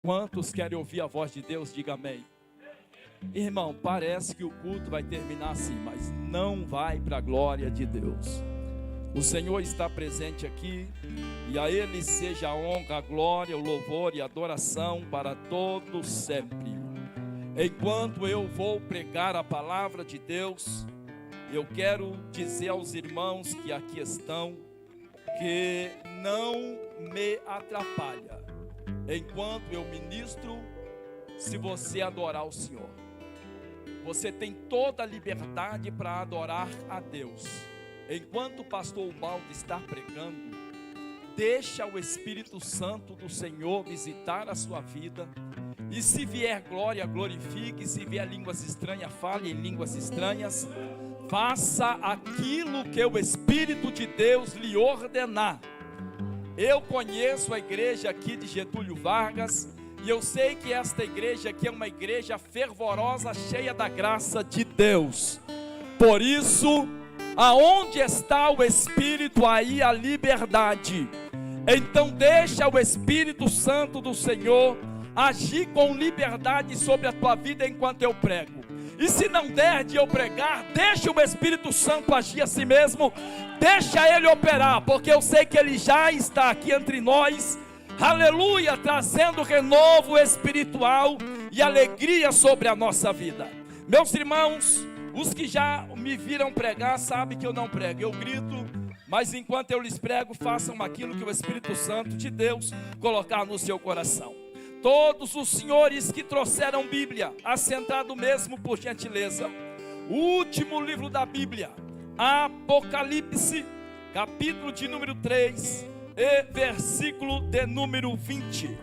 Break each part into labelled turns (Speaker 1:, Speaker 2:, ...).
Speaker 1: Quantos querem ouvir a voz de Deus? Diga amém. Irmão, parece que o culto vai terminar assim, mas não vai para a glória de Deus. O Senhor está presente aqui, e a Ele seja a honra, a glória, o louvor e a adoração para todos sempre. Enquanto eu vou pregar a palavra de Deus, eu quero dizer aos irmãos que aqui estão, que não me atrapalha enquanto eu ministro, se você adorar o Senhor. Você tem toda a liberdade para adorar a Deus. Enquanto o pastor Ubaldo está pregando, deixa o Espírito Santo do Senhor visitar a sua vida. E se vier glória, glorifique. Se vier línguas estranhas, fale em línguas estranhas. Faça aquilo que o Espírito de Deus lhe ordenar. Eu conheço a igreja aqui de Getúlio Vargas, e eu sei que esta igreja aqui é uma igreja fervorosa, cheia da graça de Deus. Por isso, aonde está o Espírito, aí a liberdade. Então deixa o Espírito Santo do Senhor agir com liberdade sobre a tua vida enquanto eu prego. E se não der de eu pregar, deixa o Espírito Santo agir a si mesmo, deixa Ele operar, porque eu sei que Ele já está aqui entre nós, aleluia, trazendo renovo espiritual e alegria sobre a nossa vida. Meus irmãos, os que já me viram pregar, sabem que eu não prego, eu grito, mas enquanto eu lhes prego, façam aquilo que o Espírito Santo de Deus colocar no seu coração. Todos os senhores que trouxeram Bíblia, assentado mesmo por gentileza. O último livro da Bíblia, Apocalipse, capítulo de número 3 e versículo de número 20.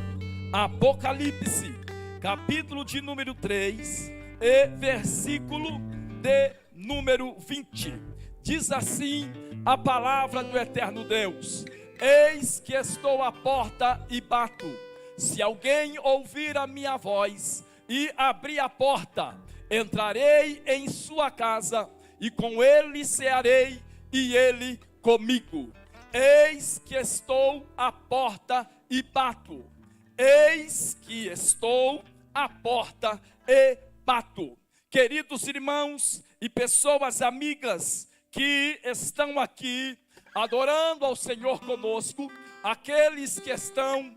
Speaker 1: Apocalipse, capítulo de número 3 e versículo de número 20. Diz assim a palavra do eterno Deus: eis que estou à porta e bato. Se alguém ouvir a minha voz e abrir a porta, entrarei em sua casa, e com ele cearei, e ele comigo. Eis que estou à porta e bato. Eis que estou à porta e bato. Queridos irmãos e pessoas amigas que estão aqui adorando ao Senhor conosco, aqueles que estão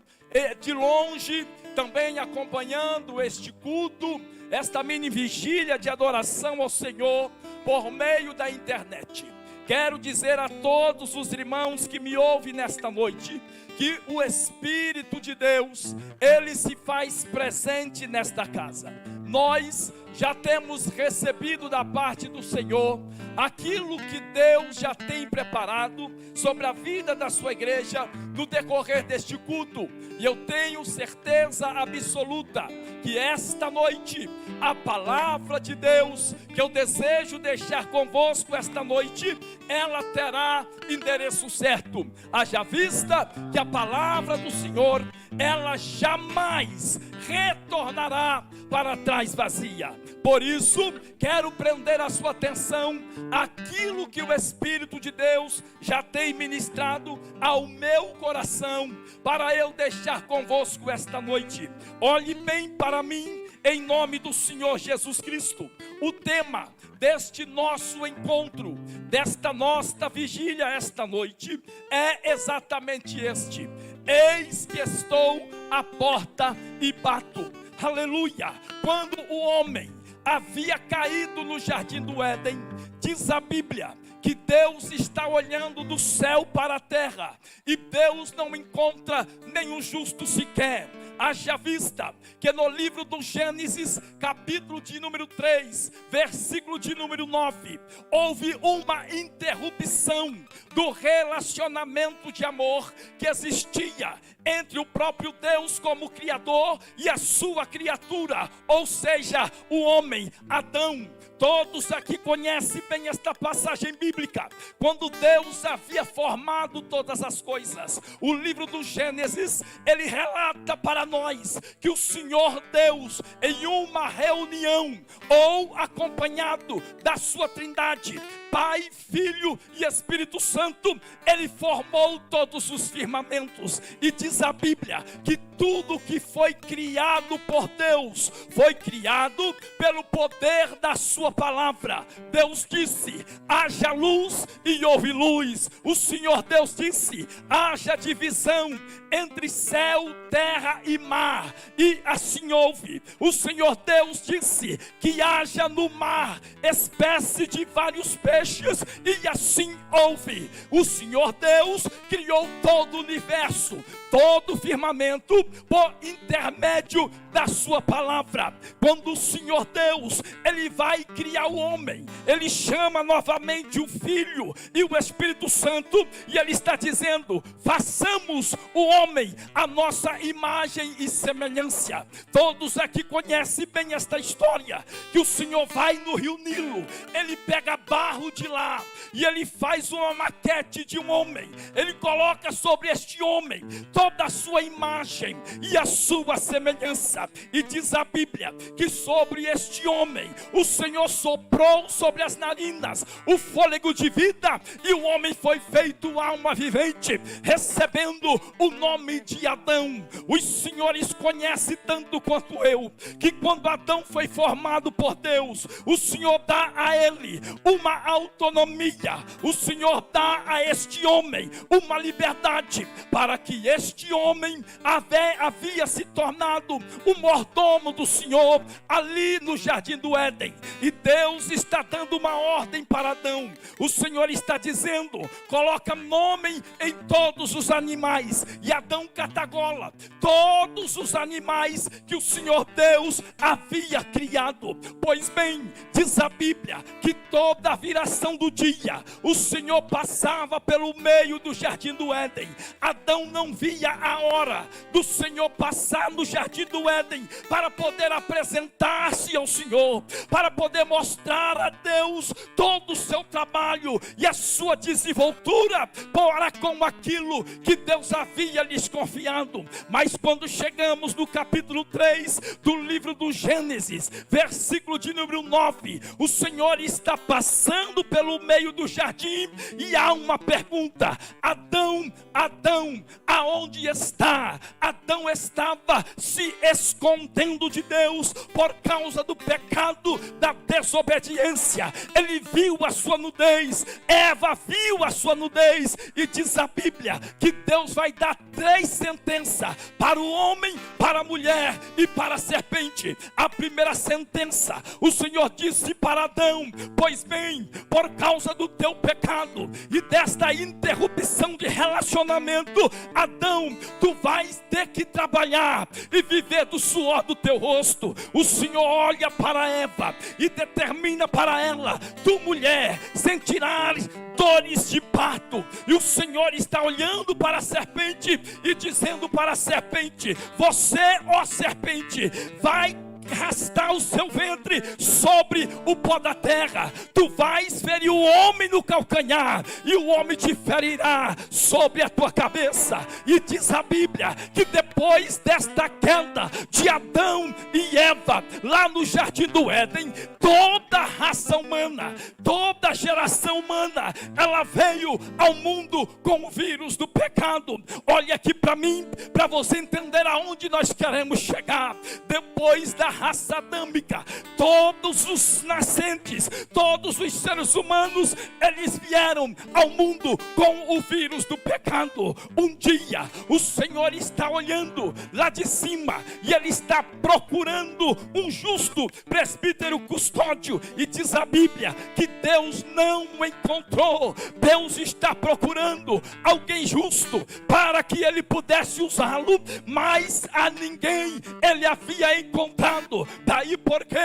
Speaker 1: de longe também acompanhando este culto, esta mini vigília de adoração ao Senhor por meio da internet. Quero dizer a todos os irmãos que me ouvem nesta noite, que o Espírito de Deus, Ele se faz presente nesta casa. Nós já temos recebido da parte do Senhor aquilo que Deus já tem preparado sobre a vida da sua igreja no decorrer deste culto. E eu tenho certeza absoluta que esta noite, a palavra de Deus que eu desejo deixar convosco esta noite, ela terá endereço certo. Haja vista que a palavra do Senhor, ela jamais retornará para trás vazia. Por isso, quero prender a sua atenção àquilo que o Espírito de Deus já tem ministrado ao meu coração, para eu deixar convosco esta noite. Olhe bem para mim, em nome do Senhor Jesus Cristo. O tema deste nosso encontro, desta nossa vigília esta noite, é exatamente este: eis que estou à porta e bato. Aleluia! Quando o homem havia caído no jardim do Éden, diz a Bíblia que Deus está olhando do céu para a terra, e Deus não encontra nenhum justo sequer. Haja vista que no livro do Gênesis, capítulo de número 3, versículo de número 9, houve uma interrupção do relacionamento de amor que existia entre o próprio Deus como Criador e a sua criatura, ou seja, o homem, Adão. Todos aqui conhecem bem esta passagem bíblica, quando Deus havia formado todas as coisas. O livro do Gênesis, ele relata para nós que o Senhor Deus, em uma reunião, ou acompanhado da sua trindade, Pai, Filho e Espírito Santo, Ele formou todos os firmamentos. E diz a Bíblia que tudo que foi criado por Deus, foi criado pelo poder da sua palavra. Deus disse: haja luz, e houve luz. O Senhor Deus disse: haja divisão entre céu, terra e mar, e assim houve. O Senhor Deus disse que haja no mar espécie de vários peixes, e assim houve. O Senhor Deus criou todo o universo, todo o firmamento, por intermédio da sua palavra. Quando o Senhor Deus, Ele vai criar o homem, Ele chama novamente o Filho e o Espírito Santo, e Ele está dizendo: façamos o homem a nossa imagem e semelhança. Todos aqui conhecem bem esta história, que o Senhor vai no rio Nilo, Ele pega barro de lá, e Ele faz uma maquete de um homem. Ele coloca sobre este homem toda a sua imagem e a sua semelhança. E diz a Bíblia que sobre este homem o Senhor soprou sobre as narinas o fôlego de vida, e o homem foi feito alma vivente, recebendo o nome de Adão. Os senhores conhecem tanto quanto eu, que quando Adão foi formado por Deus, o Senhor dá a ele uma autonomia. O Senhor dá a este homem uma liberdade, para que este homem havia se tornado o mordomo do Senhor ali no jardim do Éden. E Deus está dando uma ordem para Adão. O Senhor está dizendo: coloca nome em todos os animais. E Adão catagola todos os animais que o Senhor Deus havia criado. Pois bem, diz a Bíblia que toda a viração do dia o Senhor passava pelo meio do jardim do Éden. Adão não via a hora do Senhor passar no jardim do Éden para poder apresentar-se ao Senhor, para poder mostrar a Deus todo o seu trabalho e a sua desenvoltura para com aquilo que Deus havia lhes confiado. Mas quando chegamos no capítulo 3 do livro do Gênesis, versículo de número 9, o Senhor está passando pelo meio do jardim e há uma pergunta: Adão, Adão, aonde está? Adão estava se escondendo de Deus por causa do pecado da desobediência. Ele viu a sua nudez, Eva viu a sua nudez, e diz a Bíblia que Deus vai dar 3 sentenças para o homem, para a mulher e para a serpente. A primeira sentença, o Senhor disse para Adão: pois bem, por causa do teu pecado e desta interrupção de relacionamento, Adão, tu vais ter que trabalhar e viver do suor do teu rosto. O Senhor olha para Eva e determina para ela: tu, mulher, sentirás dores de parto. E o Senhor está olhando para a serpente e dizendo para a serpente: você, ó serpente, vai arrastar o seu ventre sobre o pó da terra. Tu vais ferir o homem no calcanhar, e o homem te ferirá sobre a tua cabeça. E diz a Bíblia que depois desta queda de Adão e Eva lá no jardim do Éden, toda a raça humana, toda a geração humana, ela veio ao mundo com o vírus do pecado. Olha aqui para mim, para você entender aonde nós queremos chegar. Depois da raça adâmica, todos os nascentes, todos os seres humanos, eles vieram ao mundo com o vírus do pecado. Um dia o Senhor está olhando lá de cima e Ele está procurando um justo presbítero custódio, e diz a Bíblia que Deus não o encontrou. Deus está procurando alguém justo para que Ele pudesse usá-lo, mas a ninguém Ele havia encontrado. Daí porque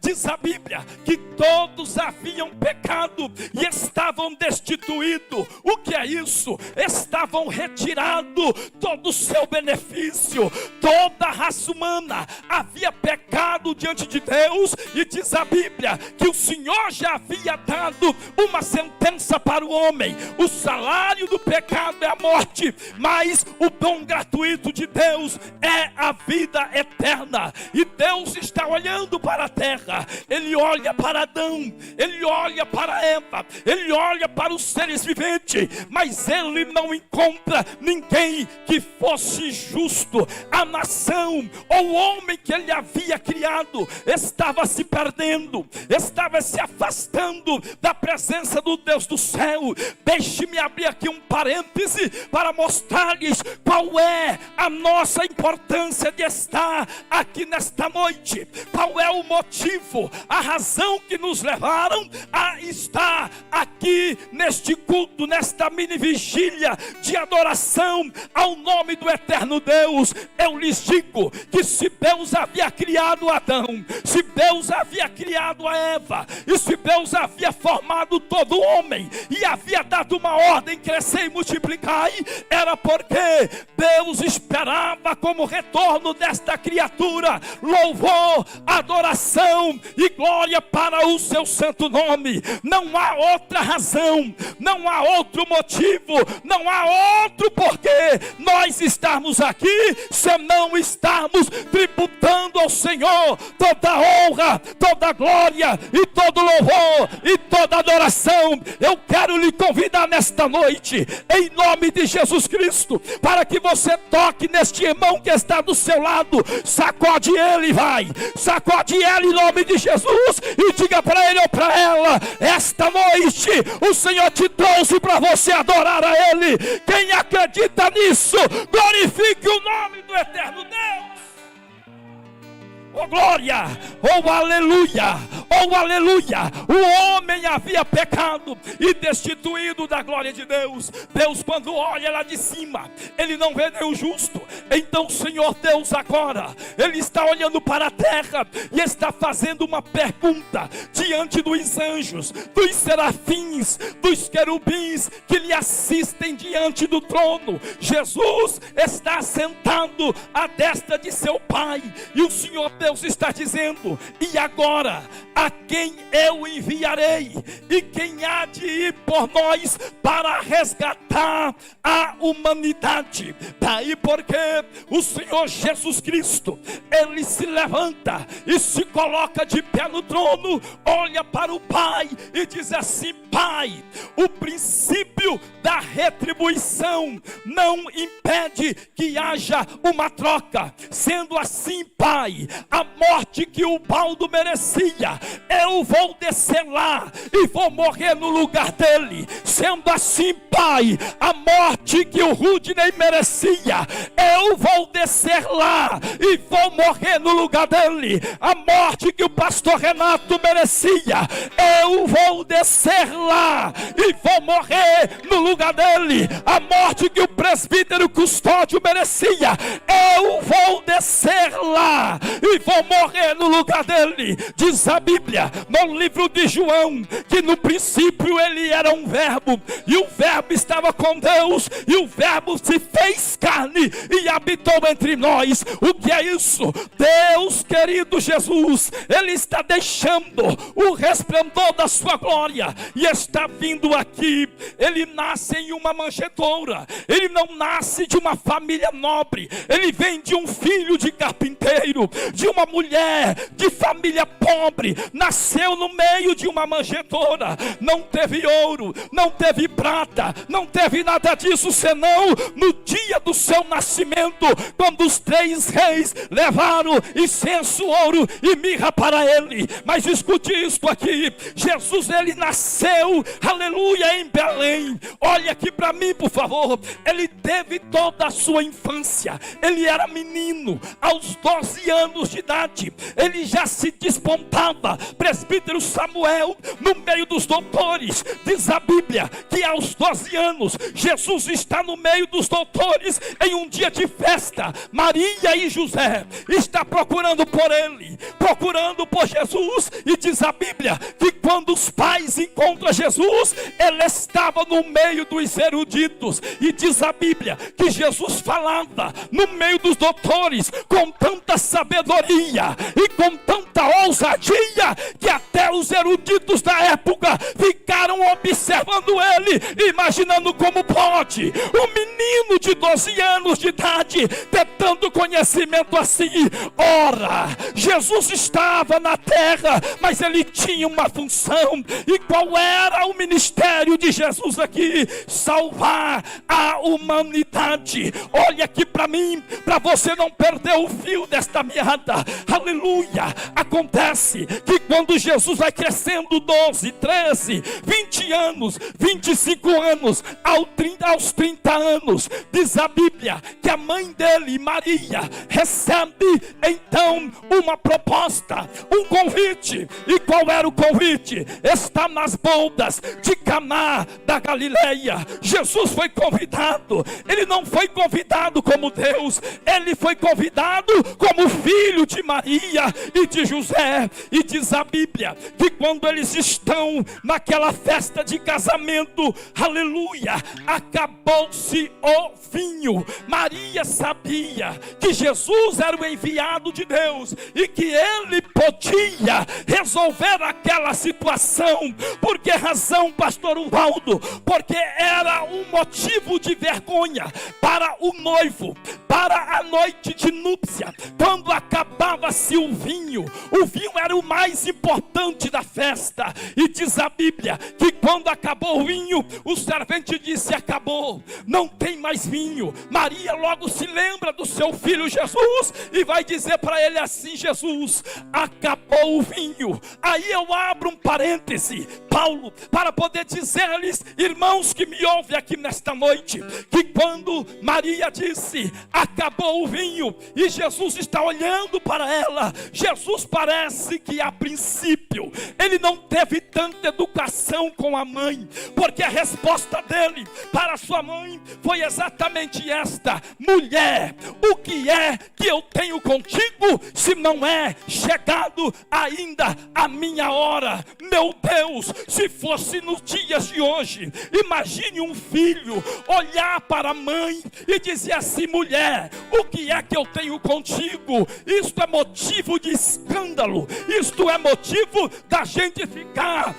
Speaker 1: diz a Bíblia que todos haviam pecado e estavam destituídos. O que é isso? Estavam retirados todo o seu benefício. Toda a raça humana havia pecado diante de Deus, e diz a Bíblia que o Senhor já havia dado uma sentença para o homem: o salário do pecado é a morte, mas o dom gratuito de Deus é a vida eterna. E Deus Deus está olhando para a terra, Ele olha para Adão, Ele olha para Eva, Ele olha para os seres viventes, mas Ele não encontra ninguém que fosse justo. A nação ou o homem que Ele havia criado estava se perdendo, estava se afastando da presença do Deus do céu. Deixe-me abrir aqui um parêntese para mostrar-lhes qual é a nossa importância de estar aqui nesta noite. Qual é o motivo, a razão que nos levaram a estar aqui neste culto, nesta mini vigília de adoração ao nome do eterno Deus. Eu lhes digo que se Deus havia criado Adão, se Deus havia criado a Eva, e se Deus havia formado todo homem e havia dado uma ordem: crescer e multiplicai, era porque Deus esperava como retorno desta criatura louvor, adoração e glória para o seu santo nome. Não há outra razão, não há outro motivo, não há outro porquê nós estarmos aqui senão estarmos tributando ao Senhor toda a honra, toda a glória e todo louvor e toda adoração. Eu quero lhe convidar nesta noite, em nome de Jesus Cristo, para que você toque neste irmão que está do seu lado, sacode ele, vai, sacode ele em nome de Jesus e diga para ele ou para ela: esta noite o Senhor te trouxe para você adorar a Ele. Quem acredita nisso, glorifique o nome do eterno Deus. Oh glória, oh aleluia, oh aleluia. O homem havia pecado e destituído da glória de Deus. Deus, quando olha lá de cima, Ele não vê nem o justo. Então o Senhor Deus agora, Ele está olhando para a terra e está fazendo uma pergunta diante dos anjos, dos serafins, dos querubins que lhe assistem diante do trono. Jesus está sentado à destra de seu Pai, e o Senhor Deus está dizendo: e agora, a quem eu enviarei? E quem há de ir por nós para resgatar a humanidade? Daí porque o Senhor Jesus Cristo, Ele se levanta e se coloca de pé no trono, olha para o Pai e diz assim: Pai, o princípio da retribuição não impede que haja uma troca. Sendo assim, Pai, a morte que o Baldo merecia, eu vou descer lá e vou morrer no lugar dele. Sendo assim, Pai, a morte que o Rudney merecia, eu vou descer lá e vou morrer no lugar dele. A morte que o pastor Renato merecia, eu vou descer lá e vou morrer no lugar dele. A morte que o presbítero Custódio merecia, eu vou descer lá e vou morrer no lugar dele. Diz a Bíblia no livro de João que no princípio ele era um verbo, e o verbo estava com Deus, e o verbo se fez carne e habitou entre nós. O que é isso? Deus querido Jesus, Ele está deixando o resplendor da sua glória e está vindo aqui. Ele nasce em uma manjedoura, ele não nasce de uma família nobre, ele vem de um filho de carpinteiro, de uma mulher de família pobre, nasceu no meio de uma manjedoura, não teve ouro, não teve prata, não teve nada disso, senão no dia do seu nascimento, quando os 3 reis levaram incenso, ouro e mirra para ele. Mas escute isto aqui: Jesus, ele nasceu, aleluia, em Belém. Olha aqui para mim, por favor. Ele teve toda a sua infância, ele era menino. Aos 12 anos de idade, ele já se despontava, presbítero Samuel, no meio dos doutores. Diz a Bíblia que aos 12 anos, Jesus está no meio dos doutores, em um dia de festa. Maria e José está procurando por ele, procurando por Jesus, e diz a Bíblia que quando os pais encontram Jesus, ele estava no meio dos eruditos, e diz a Bíblia que Jesus falava no meio dos doutores com tanta sabedoria Maria, e com tanta ousadia que até os eruditos da época ficaram observando ele, imaginando como pode um menino de 12 anos de idade ter tanto conhecimento assim. Ora, Jesus estava na terra, mas ele tinha uma função. E qual era o ministério de Jesus aqui? Salvar a humanidade. Olha aqui para mim, para você não perder o fio desta meada. Aleluia. Acontece que quando Jesus vai crescendo 12, 13, 20 anos, 25 anos, aos 30 anos, diz a Bíblia que a mãe dele, Maria, recebe então uma proposta, um convite. E qual era o convite? Está nas bodas de Caná da Galileia. Jesus foi convidado. Ele não foi convidado como Deus, ele foi convidado como filho de Maria e de José. E diz a Bíblia que quando eles estão naquela festa de casamento, aleluia, acabou-se o vinho. Maria sabia que Jesus era o enviado de Deus e que ele podia resolver aquela situação. Por que razão, pastor Ubaldo? Porque era um motivo de vergonha para o noivo, para a noite de núpcia. Quando acabava-se o vinho era o mais importante da festa. E diz a Bíblia que quando acabou o vinho, o servente disse: acabou, não tem mais vinho. Maria logo se lembra do seu filho Jesus e vai dizer para ele assim: Jesus, acabou o vinho. Aí eu abro um parêntese, Paulo, para poder dizer-lhes, irmãos que me ouvem aqui nesta noite, que quando Maria disse acabou o vinho e Jesus está olhando para ela, Jesus parece que a princípio ele não teve tanta educação com a mãe, porque a resposta dele para sua mãe foi exatamente esta: mulher, o que é que eu tenho contigo, se não é chegado ainda a minha hora? Meu Deus, se fosse nos dias de hoje, imagine um filho olhar para a mãe e dizer assim: mulher, o que é que eu tenho contigo? Isto é motivo de escândalo, isto é motivo da gente ficar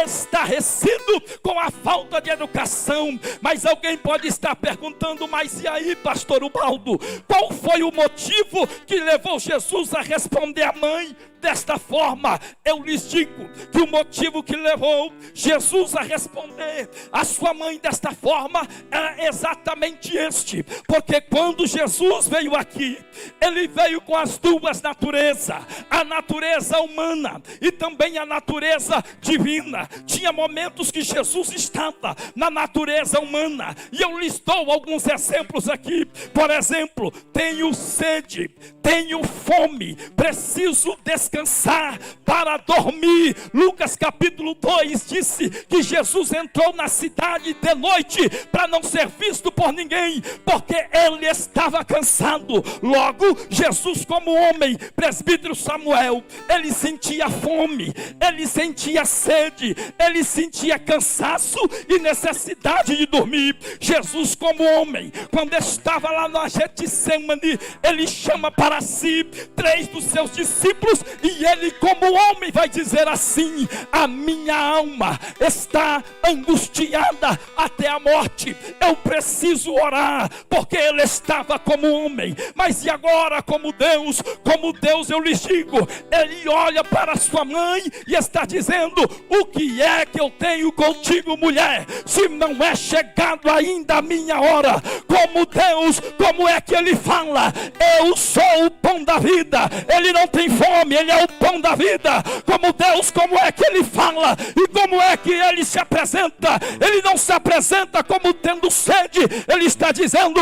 Speaker 1: estarrecido com a falta de educação. Mas alguém pode estar perguntando: mas e aí, pastor Ubaldo, qual foi o motivo que levou Jesus a responder à mãe desta forma? Eu lhes digo que o motivo que levou Jesus a responder a sua mãe desta forma é exatamente este: porque quando Jesus veio aqui, ele veio com as duas naturezas, a natureza humana e também a natureza divina. Tinha momentos que Jesus estava na natureza humana, e eu lhes dou alguns exemplos aqui. Por exemplo, tenho sede, tenho fome, preciso descansar para dormir. Lucas capítulo 2 disse que Jesus entrou na cidade de noite para não ser visto por ninguém, porque ele estava cansado. Logo, Jesus, como homem, presbítero Samuel, ele sentia fome, ele sentia sede, ele sentia cansaço e necessidade de dormir. Jesus, como homem, quando estava lá no Getsemane, ele chama para si 3 dos seus discípulos e ele, como homem, vai dizer assim: a minha alma está angustiada até a morte, eu preciso orar. Porque ele estava como homem, mas e agora como Deus? Como Deus, eu lhes digo, ele olha para sua mãe e está dizendo: o que é que eu tenho contigo, mulher, se não é chegado ainda a minha hora? Como Deus, como é que ele fala? Eu sou o pão da vida. Ele não tem fome, ele é o pão da vida. Como Deus, como é que ele fala? E como é que ele se apresenta? Ele não se apresenta como tendo sede, ele está dizendo: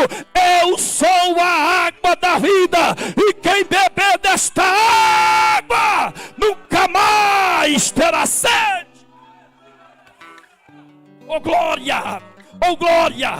Speaker 1: eu sou a água da vida, e quem beber desta água nunca mais terá sede. Oh glória! oh glória,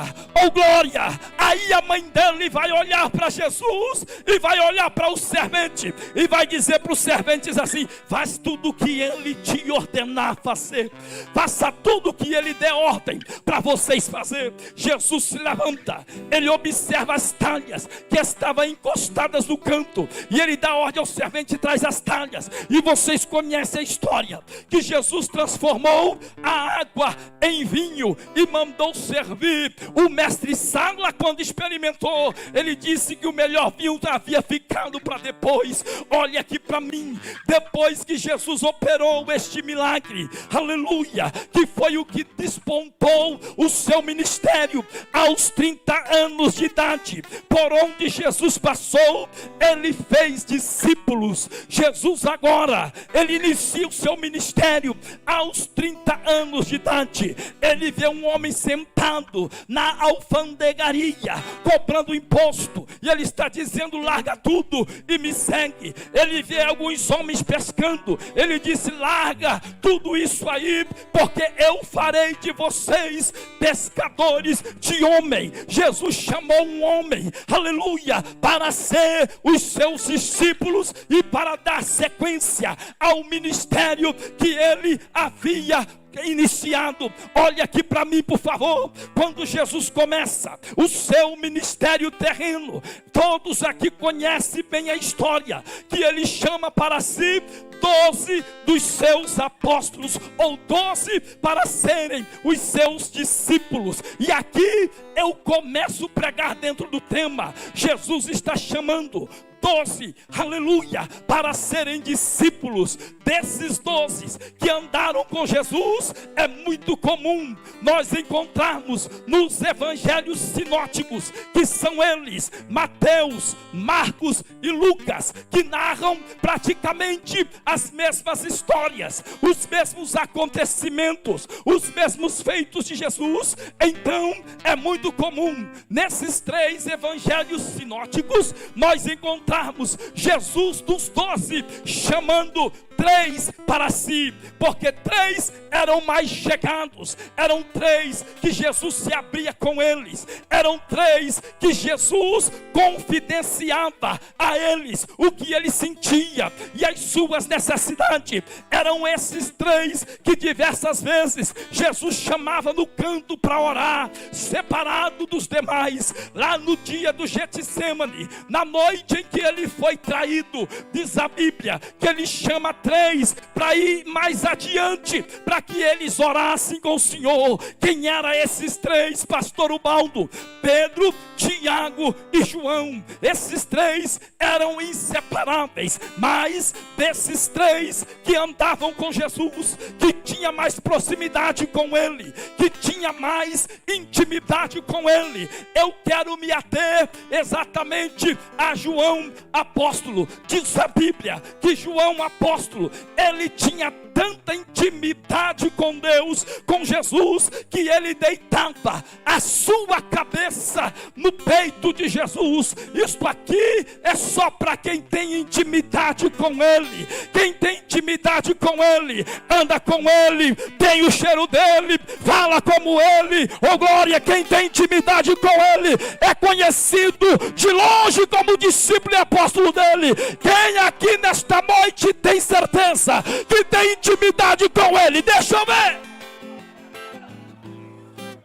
Speaker 1: oh glória. Aí a mãe dele vai olhar para Jesus e vai olhar para o servente e vai dizer para os serventes assim: faz tudo o que ele te ordenar fazer, faça tudo o que ele der ordem para vocês fazer. Jesus se levanta, ele observa as talhas que estavam encostadas no canto e ele dá ordem ao servente e traz as talhas. E vocês conhecem a história, que Jesus transformou a água em vinho e mandou servir. O mestre Sala, quando experimentou, ele disse que o melhor vinho havia ficado para depois. Olha aqui para mim, depois que Jesus operou este milagre, aleluia, que foi o que despontou o seu ministério aos 30 anos de idade, por onde Jesus passou, ele fez discípulos. Jesus agora, ele inicia o seu ministério aos 30 anos de idade. Ele vê um homem sentado na alfandegaria, cobrando imposto, e ele está dizendo: larga tudo e me segue. Ele vê alguns homens pescando, ele disse: larga tudo isso aí, porque eu farei de vocês pescadores de homem. Jesus chamou um homem, aleluia, para ser os seus discípulos e para dar sequência ao ministério que ele havia iniciado. Olha aqui para mim, por favor. Quando Jesus começa o seu ministério terreno, todos aqui conhecem bem a história, que ele chama para si 12 dos seus apóstolos, ou 12 para serem os seus discípulos. E aqui eu começo a pregar dentro do tema. Jesus está chamando 12, aleluia, para serem discípulos. Desses 12 que andaram com Jesus, é muito comum nós encontrarmos nos evangelhos sinóticos, que são eles, Mateus, Marcos e Lucas, que narram praticamente as mesmas histórias, os mesmos acontecimentos, os mesmos feitos de Jesus. Então é muito comum nesses 3 evangelhos sinóticos nós encontrarmos Jesus dos 12 chamando 3 para si, porque 3 eram mais chegados, eram 3 que Jesus se abria com eles, eram 3 que Jesus confidenciava a eles o que ele sentia e as suas necessidades. Eram esses 3 que diversas vezes Jesus chamava no canto para orar, separado dos demais. Lá no dia do Getsêmani, na noite em que ele foi traído, diz a Bíblia que ele chama 3 para ir mais adiante, para que eles orassem com o Senhor. Quem eram esses 3, pastor Ubaldo? Pedro, Tiago e João. Esses 3 eram inseparáveis, mas desses 3 que andavam com Jesus, que tinha mais proximidade com ele, que tinha mais intimidade com ele, eu quero me ater exatamente a João apóstolo. Diz a Bíblia que João apóstolo, ele tinha tanta intimidade com Deus, com Jesus, que ele deitava a sua cabeça no peito de Jesus. Isto aqui é só para quem tem intimidade com ele. Quem tem intimidade com ele, anda com ele, tem o cheiro dele, fala como ele. Oh glória, quem tem intimidade com ele é conhecido de longe como discípulo e apóstolo dele. Quem aqui nesta noite tem certeza que tem intimidade com ele? Deixa eu ver.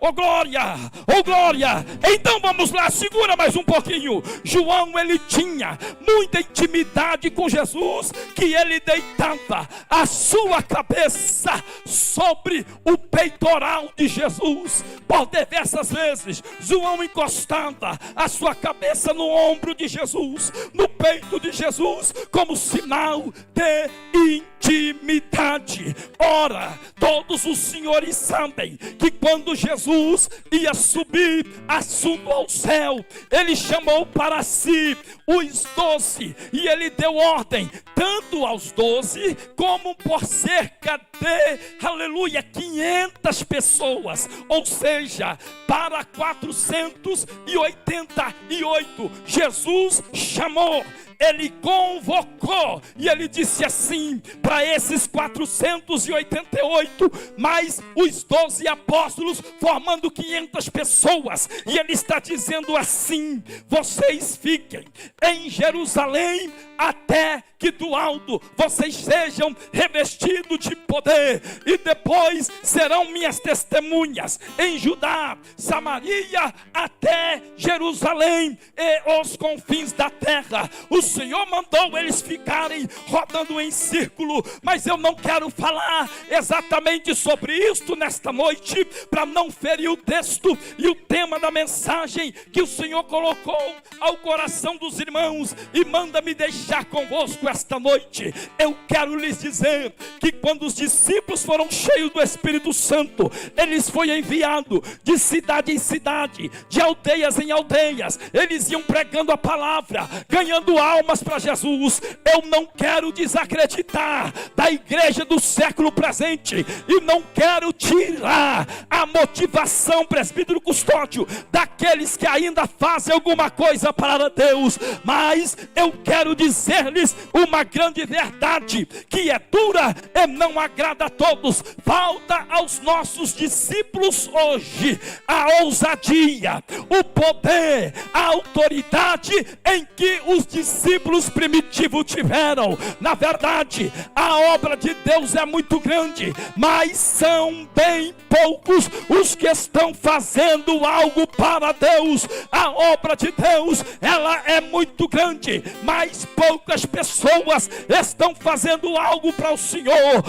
Speaker 1: Oh glória, oh glória. Então vamos lá, segura mais um pouquinho. João, ele tinha muita intimidade com Jesus, que ele deitava a sua cabeça sobre o peitoral de Jesus. Por diversas vezes João encostava a sua cabeça no ombro de Jesus, no peito de Jesus, como sinal de intimidade. Ora, todos os senhores sabem que quando Jesus ia subir assunto ao céu, ele chamou para si os 12 e ele deu ordem tanto aos 12 como por cerca de, aleluia, 500 pessoas, ou seja, para 488 Jesus chamou. ele convocou e ele disse assim para esses 488, mais os 12 apóstolos, formando 500 pessoas, e ele está dizendo assim: vocês fiquem em Jerusalém até que do alto vocês sejam revestidos de poder, e depois serão minhas testemunhas em Judá, Samaria, até Jerusalém e os confins da terra. O Senhor mandou eles ficarem rodando em círculo, mas eu não quero falar exatamente sobre isto nesta noite, para não ferir o texto e o tema da mensagem que o Senhor colocou ao coração dos irmãos e manda me deixar convosco esta noite. Eu quero lhes dizer que quando os discípulos foram cheios do Espírito Santo, eles foram enviados de cidade em cidade, de aldeias em aldeias, eles iam pregando a palavra, ganhando almas para Jesus. Eu não quero desacreditar da igreja do século presente e não quero tirar a motivação, presbítero Custódio, daqueles que ainda fazem alguma coisa para Deus, mas eu quero dizer-lhes uma grande verdade, que é dura e não agrada a todos. Falta aos nossos discípulos hoje a ousadia, o poder, a autoridade em que os discípulos primitivos tiveram. Na verdade, a obra de Deus é muito grande, mas são bem poucos os que estão fazendo algo para Deus. A obra de Deus, ela é muito grande, mas poucas pessoas estão fazendo algo para o Senhor.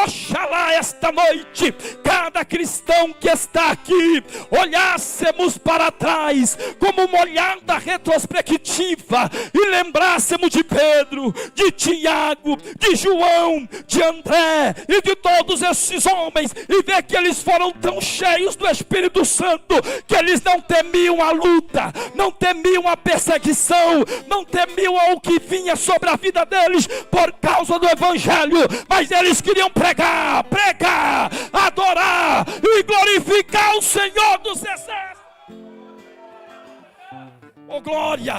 Speaker 1: Oxalá esta noite cada cristão que está aqui olhássemos para trás como uma olhada retrospectiva e lembrássemos de Pedro, de Tiago, de João, de André e de todos esses homens, e ver que eles foram tão cheios do Espírito Santo que eles não temiam a luta, não temiam a perseguição, não temiam o que vinha sobre a vida deles por causa do Evangelho, mas eles queriam pregar, adorar e glorificar o Senhor dos Exércitos. Oh glória,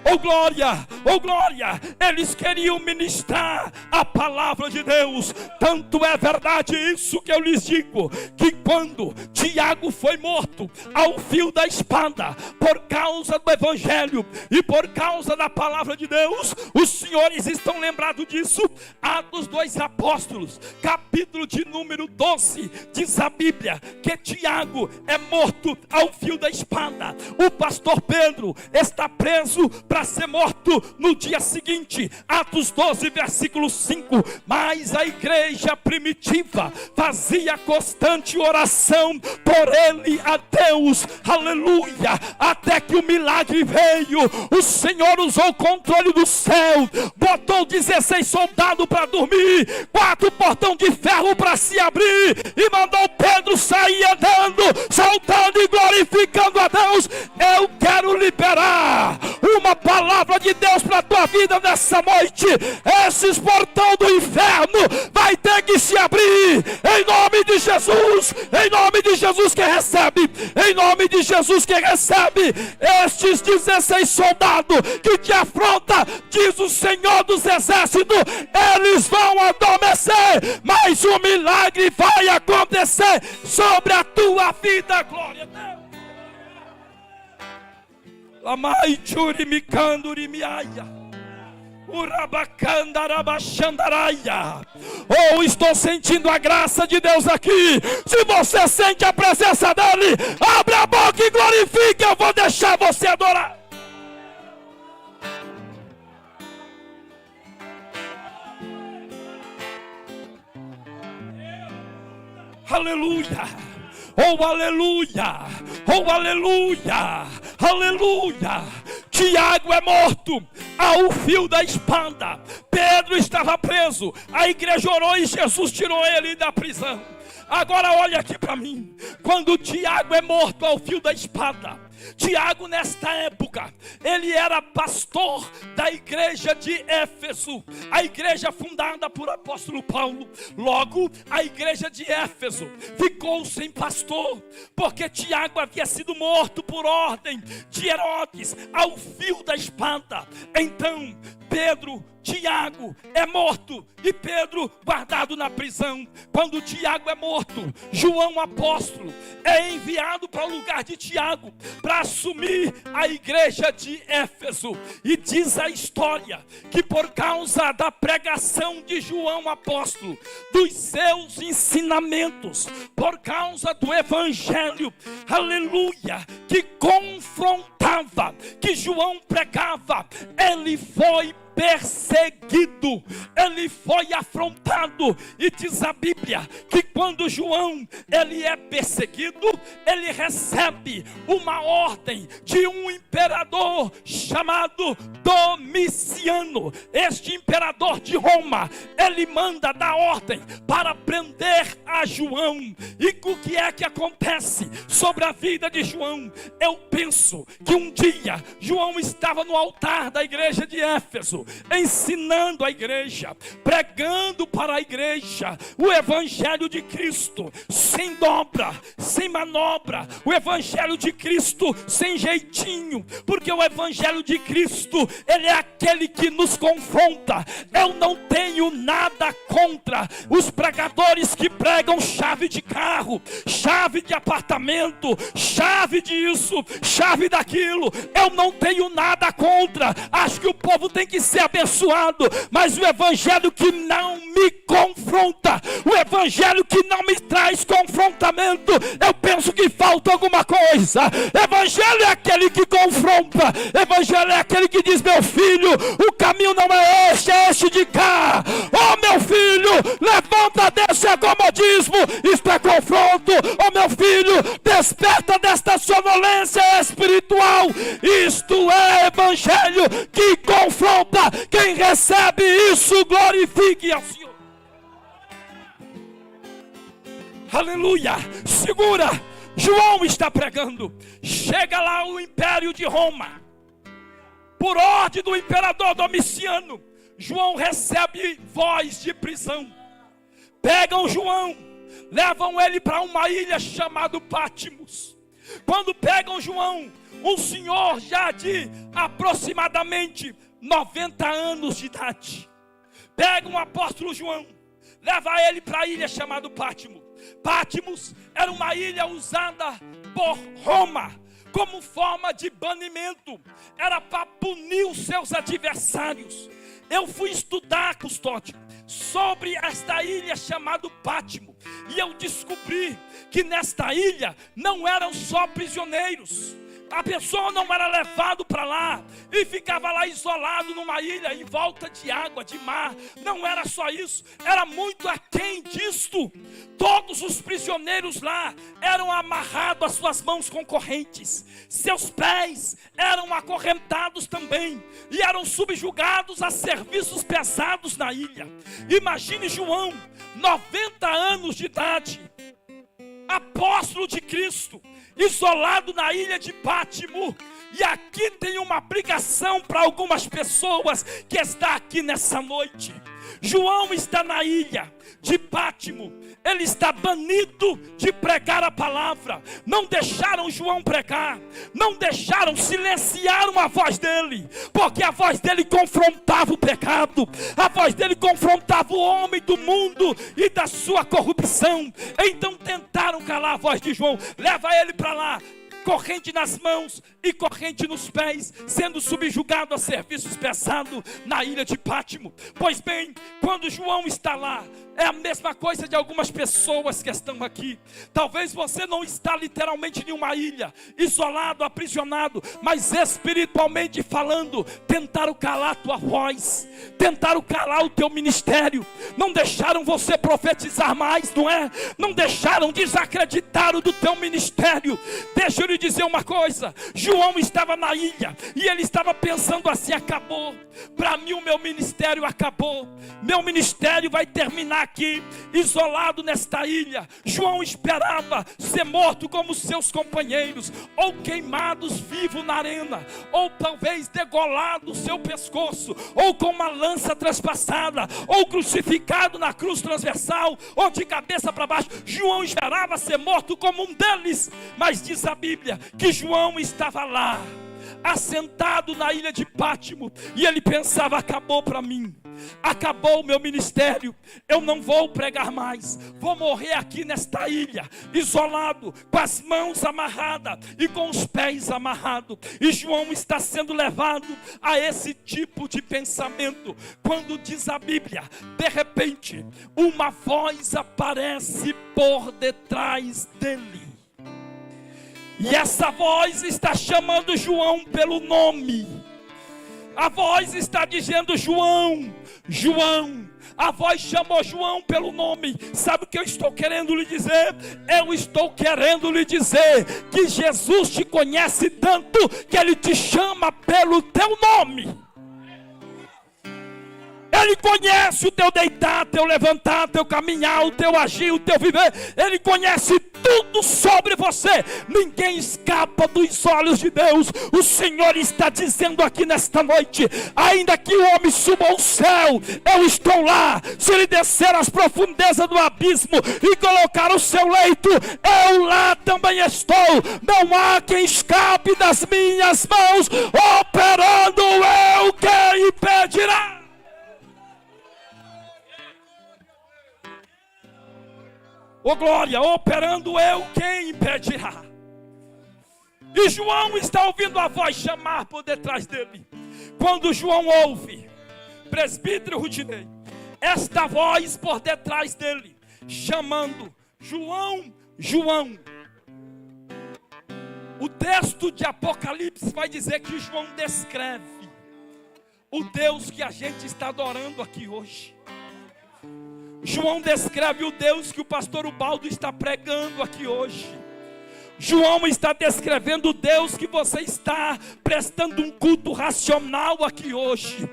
Speaker 1: oh glória, oh glória. Eles queriam ministrar a palavra de Deus. Tanto é verdade isso que eu lhes digo, que quando Tiago foi morto ao fio da espada por causa do Evangelho e por causa da palavra de Deus, os senhores estão lembrados disso? Atos 2 Apóstolos, capítulo de número 12, diz a Bíblia que Tiago é morto ao fio da espada. O pastor Pedro está preso para ser morto no dia seguinte. Atos 12 versículo 5. Mas a igreja primitiva fazia constante oração por ele a Deus, aleluia, até que o milagre veio. O Senhor usou o controle do céu, botou 16 soldados para dormir, 4 portão de ferro para se abrir, e mandou Pedro sair andando, saltando e glorificando a Deus. Eu quero liberar uma palavra de Deus para a tua vida nessa noite. Esses portões do inferno vai ter que se abrir em nome de Jesus, em nome de Jesus que recebe, em nome de Jesus que recebe. Estes 16 soldados que te afrontam, diz o Senhor dos Exércitos, eles vão adormecer, mas o milagre vai acontecer sobre a tua vida. Glória a Deus. Lamai churimicanduri miaia, urabacandarabaxandaraia. Oh, estou sentindo a graça de Deus aqui. Se você sente a presença dele, abre a boca e glorifique. Eu vou deixar você adorar. Aleluia. Oh aleluia, oh aleluia, aleluia. Tiago é morto ao fio da espada. Pedro estava preso, a igreja orou e Jesus tirou ele da prisão. Agora olha aqui para mim. Quando Tiago é morto ao fio da espada, Tiago, nesta época, ele era pastor da igreja de Éfeso, a igreja fundada por apóstolo Paulo. Logo, a igreja de Éfeso ficou sem pastor, porque Tiago havia sido morto por ordem de Herodes ao fio da espada. Então, Tiago é morto e Pedro guardado na prisão. Quando Tiago é morto, João apóstolo é enviado para o lugar de Tiago para assumir a igreja de Éfeso. E diz a história que por causa da pregação de João apóstolo, dos seus ensinamentos, por causa do evangelho, aleluia, que confrontava, que João pregava, ele foi perseguido, ele foi afrontado. E diz a Bíblia que quando João ele é perseguido, ele recebe uma ordem de um imperador chamado Domiciano. Este imperador de Roma, ele manda dar ordem para prender a João. E o que é que acontece sobre a vida de João? Eu penso que um dia João estava no altar da igreja de Éfeso, ensinando a igreja, pregando para a igreja o evangelho de Cristo, sem dobra, sem manobra, o evangelho de Cristo sem jeitinho, porque o evangelho de Cristo, ele é aquele que nos confronta. Eu não tenho nada contra os pregadores que pregam chave de carro, chave de apartamento, chave disso, chave daquilo. Eu não tenho nada contra, acho que o povo tem que ser abençoado, mas o evangelho que não me confronta, o evangelho que não me traz confrontamento, eu penso que falta alguma coisa. Evangelho é aquele que confronta, evangelho é aquele que diz: meu filho, o caminho não é este de cá. Oh meu filho, levanta desse acomodismo, isto é confronto. Oh meu filho, desperta desta sonolência espiritual, isto é evangelho que confronta. Quem recebe isso, glorifique ao Senhor. Aleluia. Segura. João está pregando. Chega lá o império de Roma, por ordem do imperador Domiciano. João recebe voz de prisão. Pegam João, levam ele para uma ilha chamada Pátimos. Quando pegam João, um senhor já de aproximadamente 90 anos de idade, pegam o apóstolo João, leva ele para a ilha chamada Pátimos. Pátimos era uma ilha usada por Roma como forma de banimento, era para punir os seus adversários. Eu fui estudar, Custódio, sobre esta ilha chamada Pátimos, e eu descobri que nesta ilha não eram só prisioneiros. A pessoa não era levado para lá e ficava lá isolado numa ilha em volta de água, de mar. Não era só isso, era muito aquém disto. Todos os prisioneiros lá eram amarrados às suas mãos com correntes, seus pés eram acorrentados também, e eram subjugados a serviços pesados na ilha. Imagine João, 90 anos de idade, apóstolo de Cristo, isolado na ilha de Pátimos. E aqui tem uma aplicação para algumas pessoas que está aqui nessa noite. João está na ilha de Pátimos, ele está banido de pregar a palavra. Não deixaram João pregar, não deixaram, silenciaram a voz dele, porque a voz dele confrontava o pecado, a voz dele confrontava o homem do mundo e da sua corrupção. Então tentaram calar a voz de João. Leva ele para lá, corrente nas mãos e corrente nos pés, sendo subjugado a serviços pesados na ilha de Pátimos. Pois bem, quando João está lá, é a mesma coisa de algumas pessoas que estão aqui. Talvez você não está literalmente em uma ilha, isolado, aprisionado, mas espiritualmente falando, tentaram calar a tua voz, tentaram calar o teu ministério, não deixaram você profetizar mais, não é? Não deixaram, desacreditaram do teu ministério. Deixa eu lhe dizer uma coisa, João estava na ilha e ele estava pensando assim: acabou, para mim o meu ministério acabou, meu ministério vai terminar aqui isolado nesta ilha. João esperava ser morto como seus companheiros, ou queimados vivos na arena, ou talvez degolado o seu pescoço, ou com uma lança transpassada, ou crucificado na cruz transversal, ou de cabeça para baixo. João esperava ser morto como um deles, mas diz a Bíblia que João estava lá, assentado na ilha de Pátimo, e ele pensava: acabou para mim, acabou o meu ministério, eu não vou pregar mais, vou morrer aqui nesta ilha, isolado, com as mãos amarradas e com os pés amarrados. E João está sendo levado a esse tipo de pensamento, quando diz a Bíblia, de repente, uma voz aparece por detrás dele. E essa voz está chamando João pelo nome. A voz está dizendo: João, João. A voz chamou João pelo nome. Sabe o que eu estou querendo lhe dizer? Eu estou querendo lhe dizer que Jesus te conhece tanto que Ele te chama pelo teu nome. Ele conhece o teu deitar, teu levantar, teu caminhar, o teu agir, o teu viver. Ele conhece tudo sobre você. Ninguém escapa dos olhos de Deus. O Senhor está dizendo aqui nesta noite: ainda que o homem suba ao céu, eu estou lá. Se ele descer às profundezas do abismo e colocar o seu leito, eu lá também estou. Não há quem escape das minhas mãos. Operando eu, quem impedirá? Oh glória, operando eu, quem impedirá? E João está ouvindo a voz chamar por detrás dele. Quando João ouve, presbítero Rudinei, esta voz por detrás dele, chamando: João, João. O texto de Apocalipse vai dizer que João descreve o Deus que a gente está adorando aqui hoje. João descreve o Deus que o pastor Ubaldo está pregando aqui hoje. João está descrevendo o Deus que você está prestando um culto racional aqui hoje.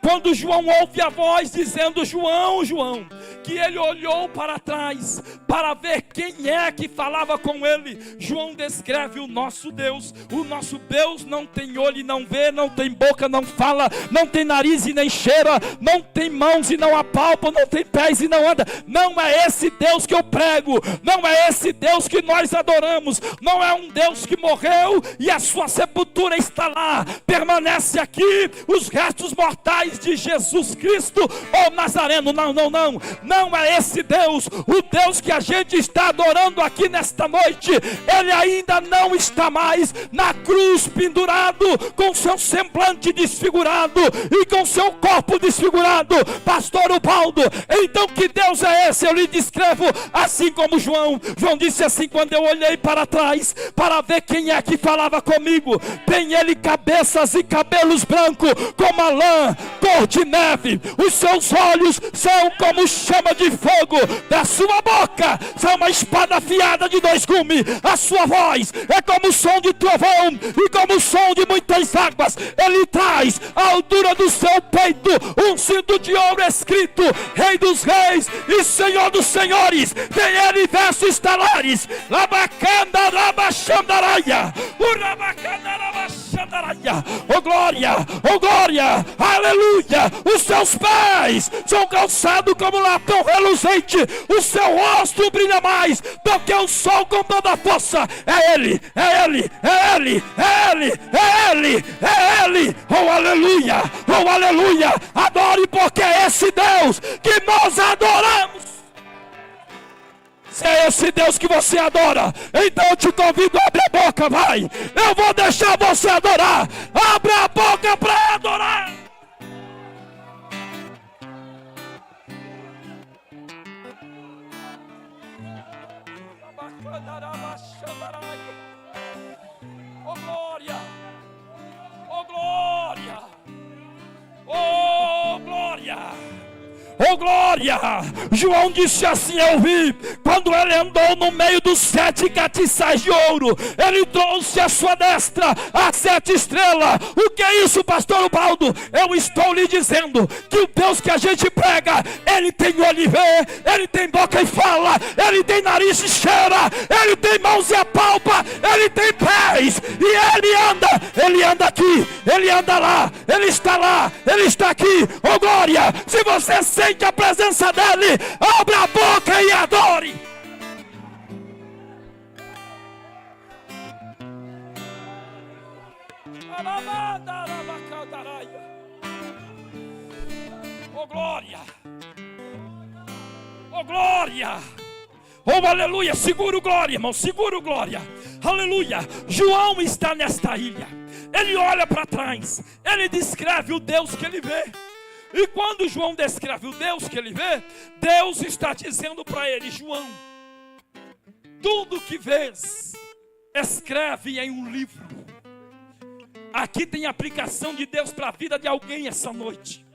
Speaker 1: Quando João ouve a voz dizendo: João, João, que ele olhou para trás para ver quem é que falava com ele. João descreve o nosso Deus. O nosso Deus não tem olho e não vê, não tem boca, não fala, não tem nariz e nem cheira, não tem mãos e não apalpa, não tem pés e não anda. Não é esse Deus que eu prego, não é esse Deus que nós adoramos. Não é um Deus que morreu e a sua sepultura está lá, permanece aqui os restos mortais de Jesus Cristo, o Nazareno. Não, não, não, não é esse Deus. O Deus que a gente está adorando aqui nesta noite, Ele ainda não está mais na cruz pendurado, com seu semblante desfigurado e com seu corpo desfigurado. Pastor Ubaldo, então que Deus é esse? Eu lhe descrevo assim como João. João disse assim: quando eu olhei para trás para ver quem é que falava comigo, tem ele cabeças e cabelos brancos como a lã, cor de neve. Os seus olhos são como chama de fogo, da sua boca são uma espada afiada de 2 gumes. A sua voz é como o som de trovão e como o som de muitas águas. Ele traz à altura do seu peito um cinto de ouro escrito: Rei dos Reis e Senhor dos Senhores. Tem ele versos talares: Labacanda Rabachandaraia, Urabacanda Rabachandaraia. Oh glória, oh glória, aleluia. Os seus pés são calçados como latão reluzente, o seu rosto brilha mais do que o sol com toda a força. É Ele, é Ele, é Ele, é Ele, é Ele, é Ele. Oh aleluia, oh aleluia. Adore, porque é esse Deus que nós adoramos. Se é esse Deus que você adora, então eu te convido a abrir a boca, vai. Eu vou deixar você adorar. Abre a boca para adorar. Oh glória, oh glória, oh glória. Oh glória! João disse assim: eu vi, quando ele andou no meio dos 7 catiçais de ouro, ele trouxe à sua destra as 7 estrelas. O que é isso, pastor Ubaldo? Eu estou lhe dizendo que o Deus que a gente prega, ele tem olho e vê, ele tem boca e fala, ele tem nariz e cheira, ele tem mãos e apalpa, ele tem pés, e ele anda aqui, ele anda lá, ele está aqui. Oh glória! Se você sente a presença dele, abra a boca e adore. Oh glória! Oh glória! Oh aleluia! Segura o glória, irmão, segura o glória. Aleluia! João está nesta ilha. Ele olha para trás, ele descreve o Deus que ele vê. E quando João descreve o Deus que ele vê, Deus está dizendo para ele: João, tudo que vês, escreve em um livro. Aqui tem aplicação de Deus para a vida de alguém essa noite.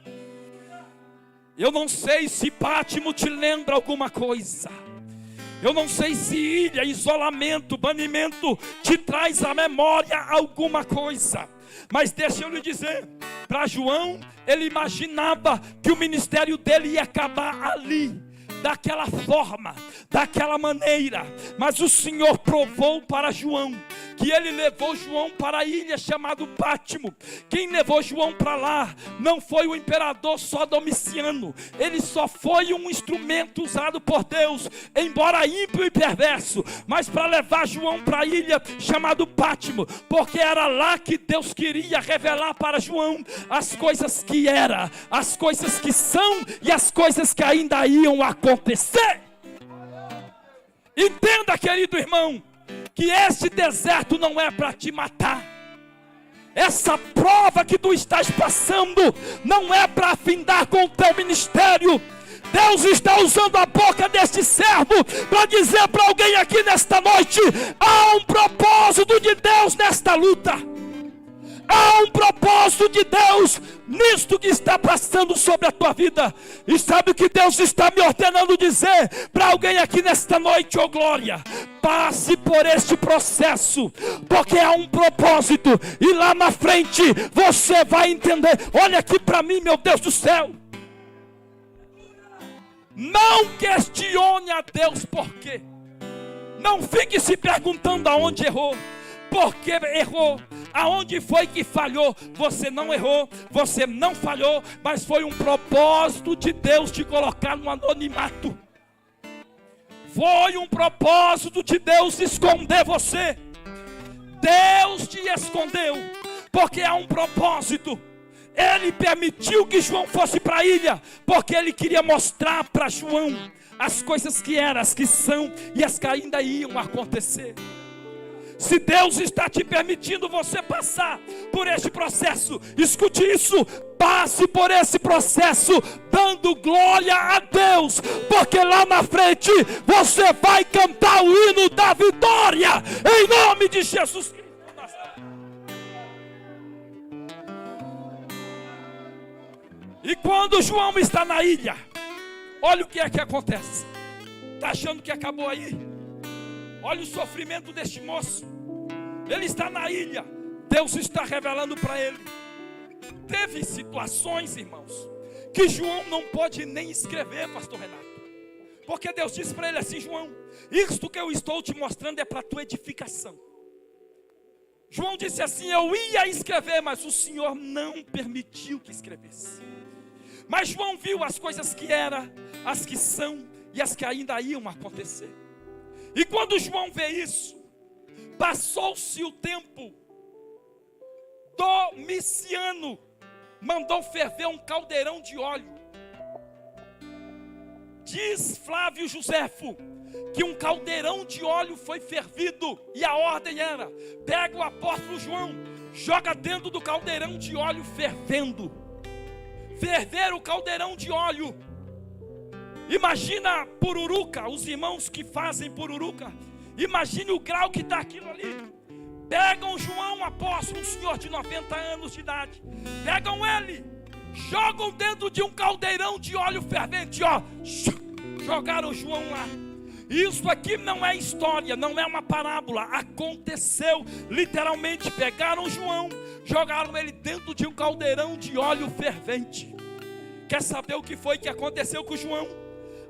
Speaker 1: Eu não sei se Pátimo te lembra alguma coisa. Eu não sei se ilha, isolamento, banimento te traz à memória alguma coisa. Mas deixa eu lhe dizer, para João, ele imaginava que o ministério dele ia acabar ali, daquela forma, daquela maneira. Mas o Senhor provou para João que ele levou João para a ilha chamada Pátimo. Quem levou João para lá não foi o imperador só Domiciano. Ele só foi um instrumento usado por Deus, embora ímpio e perverso, mas para levar João para a ilha chamada Pátimo, porque era lá que Deus queria revelar para João as coisas que era, as coisas que são e as coisas que ainda iam acontecer. Entenda, querido irmão, que esse deserto não é para te matar. Essa prova que tu estás passando não é para afindar com o teu ministério. Deus está usando a boca deste servo para dizer para alguém aqui nesta noite: há um propósito de Deus nesta luta. Há um propósito de Deus nisto que está passando sobre a tua vida. E sabe o que Deus está me ordenando dizer para alguém aqui nesta noite? Oh glória, passe por este processo, porque há um propósito, e lá na frente você vai entender. Olha aqui para mim, meu Deus do céu. Não questione a Deus por quê. Não fique se perguntando aonde errou, por que errou, aonde foi que falhou. Você não errou, você não falhou, mas foi um propósito de Deus te colocar no anonimato. Foi um propósito de Deus esconder você. Deus te escondeu, porque há um propósito. Ele permitiu que João fosse para a ilha, porque ele queria mostrar para João as coisas que eram, as que são e as que ainda iam acontecer. Se Deus está te permitindo você passar por este processo, escute isso: passe por esse processo dando glória a Deus, porque lá na frente você vai cantar o hino da vitória, em nome de Jesus Cristo. E quando João está na ilha, olha o que é que acontece. Está achando que acabou aí? Olha o sofrimento deste moço. Ele está na ilha, Deus está revelando para ele. Teve situações, irmãos, que João não pode nem escrever, pastor Renato, porque Deus disse para ele assim: João, isto que eu estou te mostrando é para a tua edificação. João disse assim: eu ia escrever, mas o Senhor não permitiu que escrevesse. Mas João viu as coisas que eram, as que são e as que ainda iam acontecer. E quando João vê isso, passou-se o tempo. Domiciano mandou ferver um caldeirão de óleo. Diz Flávio Joséfo que um caldeirão de óleo foi fervido, e a ordem era: pega o apóstolo João, joga dentro do caldeirão de óleo fervendo. Ferver o caldeirão de óleo. Imagina pururuca, os irmãos que fazem pururuca, imagine o grau que está aquilo ali. Pegam João, apóstolo, um senhor de 90 anos de idade, pegam ele, jogam dentro de um caldeirão de óleo fervente, ó, jogaram João lá. Isso aqui não é história, não é uma parábola, aconteceu literalmente. Pegaram João, jogaram ele dentro de um caldeirão de óleo fervente. Quer saber o que foi que aconteceu com João?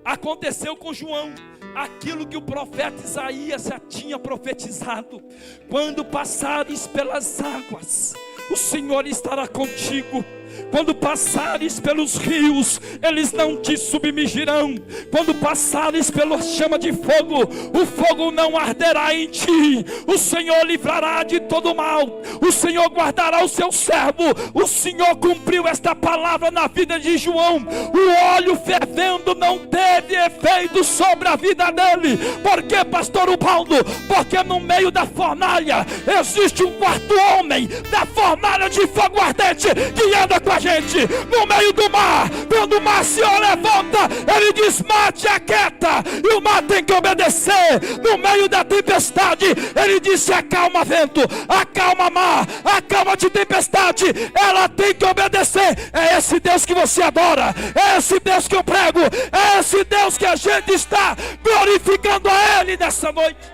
Speaker 1: Aconteceu com João aquilo que o profeta Isaías já tinha profetizado: quando passares pelas águas, o Senhor estará contigo. Quando passares pelos rios, eles não te submergirão. Quando passares pela chama de fogo, o fogo não arderá em ti. O Senhor livrará de todo mal. O Senhor guardará o seu servo. O Senhor cumpriu esta palavra na vida de João. O óleo fervendo não teve efeito sobre a vida dele. Por que, pastor Ubaldo? Porque no meio da fornalha existe um quarto homem da fornalha de fogo ardente que anda com a gente no meio do mar. Quando o mar se levanta, ele diz: mate, aquieta, e o mar tem que obedecer. No meio da tempestade, ele disse: acalma vento, acalma mar, acalma-te tempestade. Ela tem que obedecer. É esse Deus que você adora, é esse Deus que eu prego, é esse Deus que a gente está glorificando a Ele nessa noite.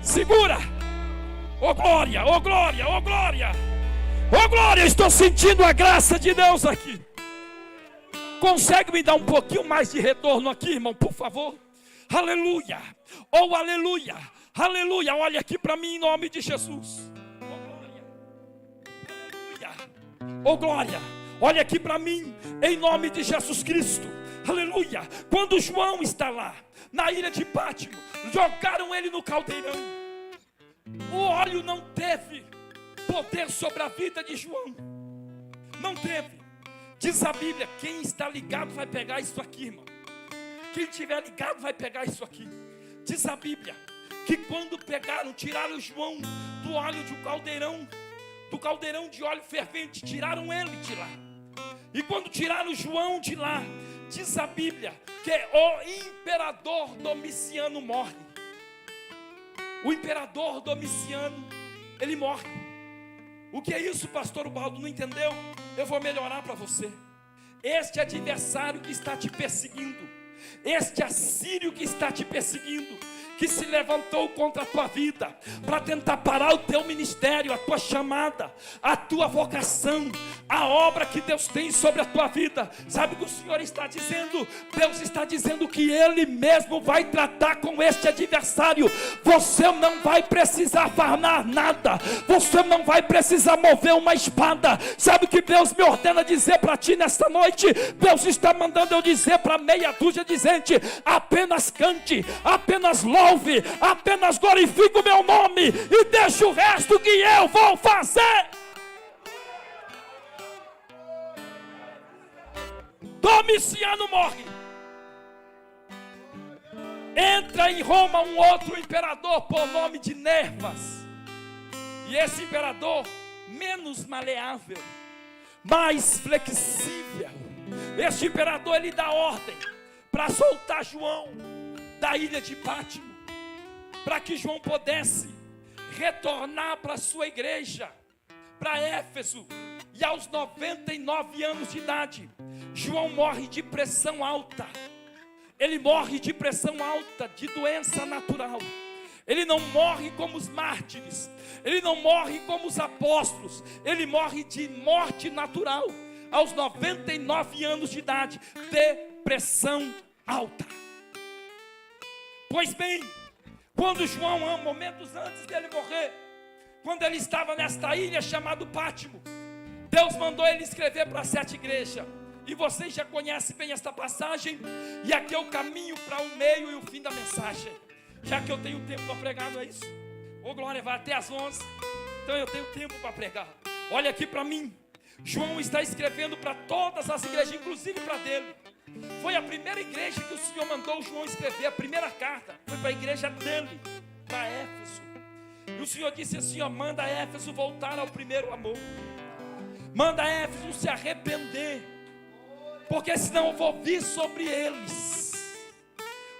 Speaker 1: Segura. Oh glória, oh glória, oh glória, oh glória, estou sentindo a graça de Deus aqui. Consegue me dar um pouquinho mais de retorno aqui, irmão, por favor? Aleluia, oh aleluia, aleluia. Olha aqui para mim em nome de Jesus. Oh glória, aleluia, oh glória. Olha aqui para mim em nome de Jesus Cristo. Aleluia. Quando João está lá na ilha de Pátimo, jogaram ele no caldeirão. O óleo não teve poder sobre a vida de João. Não teve. Diz a Bíblia: quem está ligado vai pegar isso aqui, irmão. Quem estiver ligado vai pegar isso aqui. Diz a Bíblia que quando pegaram, tiraram João do óleo de um caldeirão, do caldeirão de óleo fervente, tiraram ele de lá. E quando tiraram João de lá, diz a Bíblia que o imperador Domiciano morre. O imperador Domiciano, ele morre. O que é isso, pastor Ubaldo? Não entendeu? Eu vou melhorar para você. Este adversário que está te perseguindo, este assírio que está te perseguindo, que se levantou contra a tua vida, para tentar parar o teu ministério, a tua chamada, a tua vocação, a obra que Deus tem sobre a tua vida. Sabe o que o Senhor está dizendo? Deus está dizendo que Ele mesmo vai tratar com este adversário. Você não vai precisar farmar nada, você não vai precisar mover uma espada. Sabe o que Deus me ordena dizer para ti nesta noite? Deus está mandando eu dizer para meia dúzia de gente: apenas cante, apenas louve, apenas glorifique o meu nome e deixa o resto que eu vou fazer. Domiciano morre. Entra em Roma um outro imperador por nome de Nervas. E esse imperador, menos maleável, mais flexível, este imperador, ele dá ordem para soltar João da ilha de Pátimo, para que João pudesse retornar para a sua igreja, para Éfeso. E aos 99 anos de idade, João morre de pressão alta. Ele morre de pressão alta, de doença natural. Ele não morre como os mártires, ele não morre como os apóstolos, ele morre de morte natural, aos 99 anos de idade, de pressão alta. Pois bem, quando João, momentos antes dele morrer, quando ele estava nesta ilha chamada Pátimo, Deus mandou ele escrever para 7 igrejas. E vocês já conhecem bem esta passagem. E aqui é o caminho para o meio e o fim da mensagem. Já que eu tenho tempo para pregar, não é isso? Ô glória, vai até às 11. Então eu tenho tempo para pregar. Olha aqui para mim. João está escrevendo para todas as igrejas, inclusive para dele. Foi a primeira igreja que o Senhor mandou João escrever. A primeira carta foi para a igreja dele, para Éfeso. E o Senhor disse assim, ó: manda Éfeso voltar ao primeiro amor. Manda Éfeso se arrepender, porque senão eu vou vir sobre eles.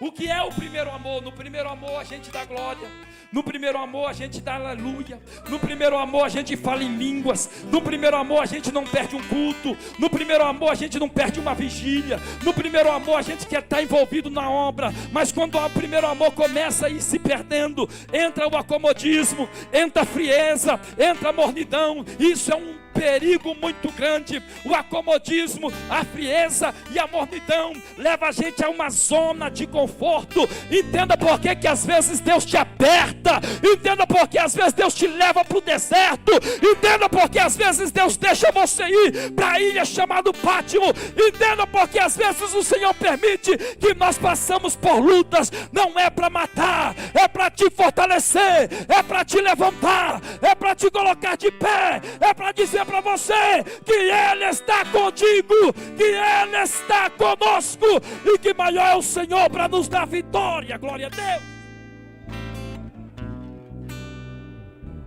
Speaker 1: O que é o primeiro amor? No primeiro amor a gente dá glória. No primeiro amor a gente dá aleluia. No primeiro amor a gente fala em línguas. No primeiro amor a gente não perde um culto. No primeiro amor a gente não perde uma vigília. No primeiro amor a gente quer estar envolvido na obra. Mas quando o primeiro amor começa a ir se perdendo, entra o acomodismo, entra a frieza, entra a mornidão. Isso é um perigo muito grande. O acomodismo, a frieza e a mornidão leva a gente a uma zona de conforto. Entenda por que às vezes Deus te aperta. Entenda por que às vezes Deus te leva para o deserto. Entenda por que às vezes Deus deixa você ir para a ilha chamada Pátimo. Entenda por que às vezes o Senhor permite que nós passamos por lutas. Não é para matar, é para te fortalecer, é para te levantar, é para te colocar de pé, é para dizer para você que Ele está contigo, que Ele está conosco e que maior é o Senhor para nos dar vitória. Glória a Deus.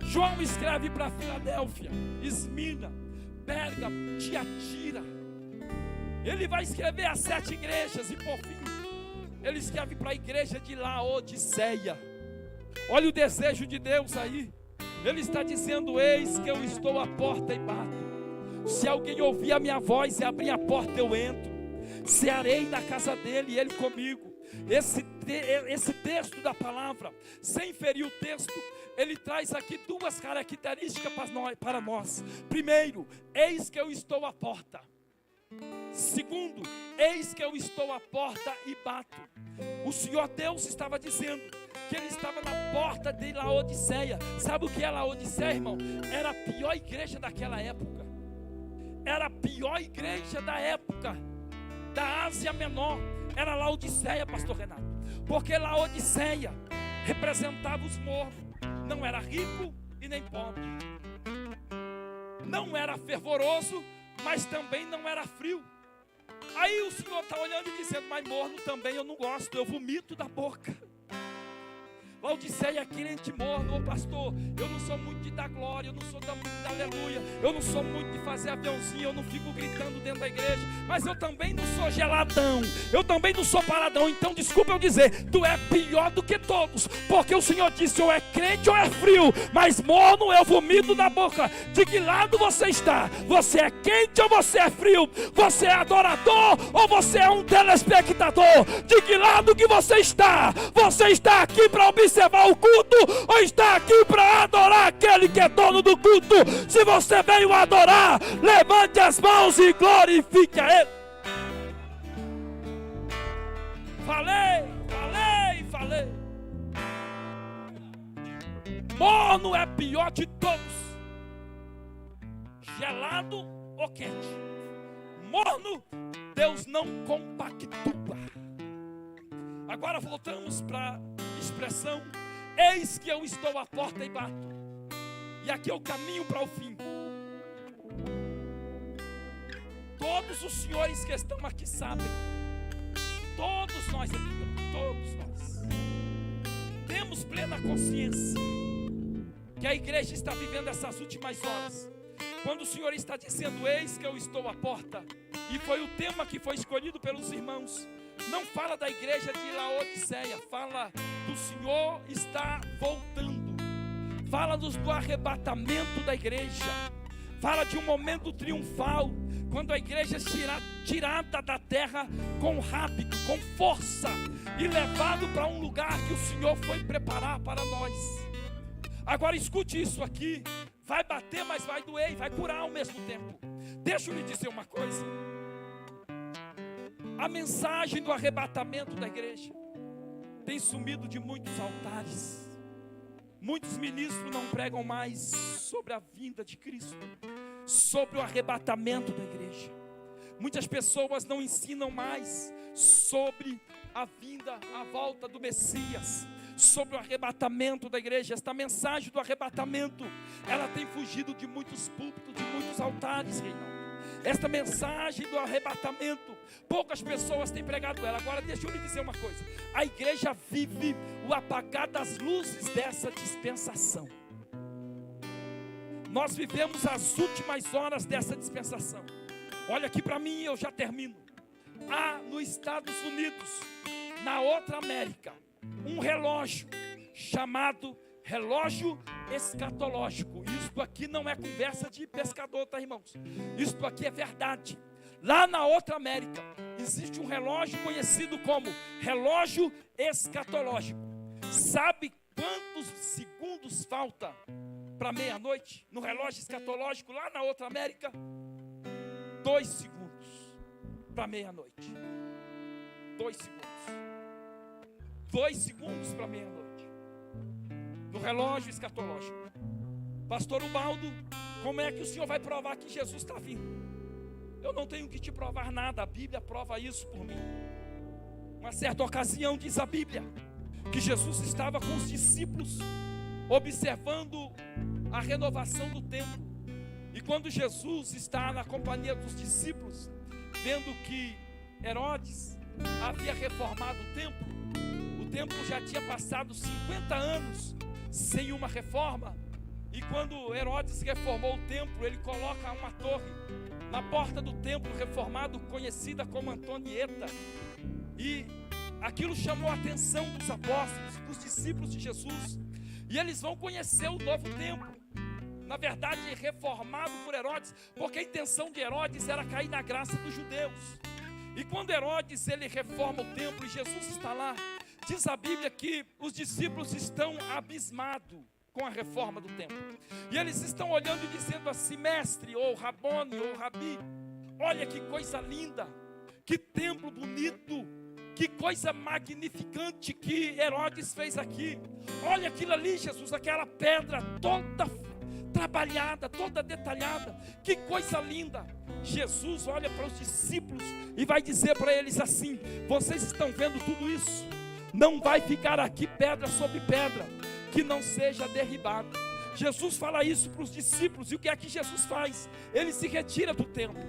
Speaker 1: João escreve para Filadélfia, Esmirna, Pérgamo, Tiatira. Ele vai escrever as 7 igrejas e por fim ele escreve para a igreja de Laodiceia. Olha o desejo de Deus aí. Ele está dizendo: eis que eu estou à porta e bato. Se alguém ouvir a minha voz e abrir a porta, eu entro. Cearei na casa dele e ele comigo. Esse texto da palavra, sem ferir o texto, ele traz aqui 2 características para nós. Primeiro, eis que eu estou à porta. Segundo, eis que eu estou à porta e bato. O Senhor Deus estava dizendo que Ele estava na porta de Laodiceia. Sabe o que é Laodiceia, irmão? Era a pior igreja daquela época. Era a pior igreja da época da Ásia Menor. Era Laodiceia, pastor Renato. Porque Laodiceia representava os mornos. Não era rico e nem pobre. Não era fervoroso, mas também não era frio. Aí o Senhor está olhando e dizendo: mas morno também eu não gosto, eu vomito da boca. Laodiceia, crente morno: ô pastor, eu não sou muito de dar glória, eu não sou muito de dar aleluia, eu não sou muito de fazer aviãozinho, eu não fico gritando dentro da igreja, mas eu também não sou geladão, eu também não sou paradão. Então desculpa eu dizer, tu é pior do que todos, porque o Senhor disse: ou é crente ou é frio, mas morno eu vomito da boca. De que lado você está? Você é quente ou você é frio? Você é adorador ou você é um telespectador? De que lado que você está? Você está aqui para observar o culto ou está aqui para adorar aquele que é dono do culto? Se você veio adorar, levante as mãos e glorifique a Ele. Falei. Morno é pior de todos. Gelado ou quente? Morno, Deus não compactua. Agora voltamos para a expressão: eis que eu estou à porta e bato. E aqui é o caminho para o fim. Todos os senhores que estão aqui sabem, todos nós aqui, todos nós temos plena consciência que a igreja está vivendo essas últimas horas. Quando o Senhor está dizendo: eis que eu estou à porta, e foi o tema que foi escolhido pelos irmãos, não fala da igreja de Laodiceia, fala do Senhor está voltando, fala-nos do arrebatamento da igreja, fala de um momento triunfal, quando a igreja será tirada da terra com rápido, com força, e levado para um lugar que o Senhor foi preparar para nós. Agora escute isso aqui, vai bater, mas vai doer e vai curar ao mesmo tempo. Deixa eu lhe dizer uma coisa: a mensagem do arrebatamento da igreja tem sumido de muitos altares. Muitos ministros não pregam mais sobre a vinda de Cristo, sobre o arrebatamento da igreja. Muitas pessoas não ensinam mais sobre a vinda, a volta do Messias, sobre o arrebatamento da igreja. Esta mensagem do arrebatamento, ela tem fugido de muitos púlpitos, de muitos altares, Reinaldo. Esta mensagem do arrebatamento, poucas pessoas têm pregado ela. Agora deixa eu lhe dizer uma coisa: a igreja vive o apagar das luzes dessa dispensação. Nós vivemos as últimas horas dessa dispensação. Olha aqui para mim, eu já termino. Há nos Estados Unidos na outra América, um relógio chamado relógio escatológico. Isto aqui não é conversa de pescador, tá, irmãos? Isto aqui é verdade. Lá na outra América existe um relógio conhecido como relógio escatológico. Sabe quantos segundos falta para meia-noite no relógio escatológico lá na outra América? 2 segundos para meia-noite. 2 segundos. 2 segundos para meia-noite. No relógio escatológico. Pastor Ubaldo, como é que o senhor vai provar que Jesus está vindo? Eu não tenho que te provar nada, a Bíblia prova isso por mim. Uma certa ocasião diz a Bíblia que Jesus estava com os discípulos observando a renovação do templo. E quando Jesus está na companhia dos discípulos, vendo que Herodes havia reformado o templo já tinha passado 50 anos sem uma reforma. E quando Herodes reformou o templo, ele coloca uma torre na porta do templo reformado, conhecida como Antonieta. E aquilo chamou a atenção dos apóstolos, dos discípulos de Jesus. E eles vão conhecer o novo templo, na verdade reformado por Herodes, porque a intenção de Herodes era cair na graça dos judeus. E quando Herodes ele reforma o templo e Jesus está lá, diz a Bíblia que os discípulos estão abismados com a reforma do templo. E eles estão olhando e dizendo assim: mestre, ou Rabone, ou Rabi, olha que coisa linda, que templo bonito, que coisa magnificante que Herodes fez aqui. Olha aquilo ali, Jesus, aquela pedra toda trabalhada, toda detalhada, que coisa linda. Jesus olha para os discípulos e vai dizer para eles assim: vocês estão vendo tudo isso? Não vai ficar aqui pedra sobre pedra que não seja derribado. Jesus fala isso para os discípulos. E o que é que Jesus faz? Ele se retira do templo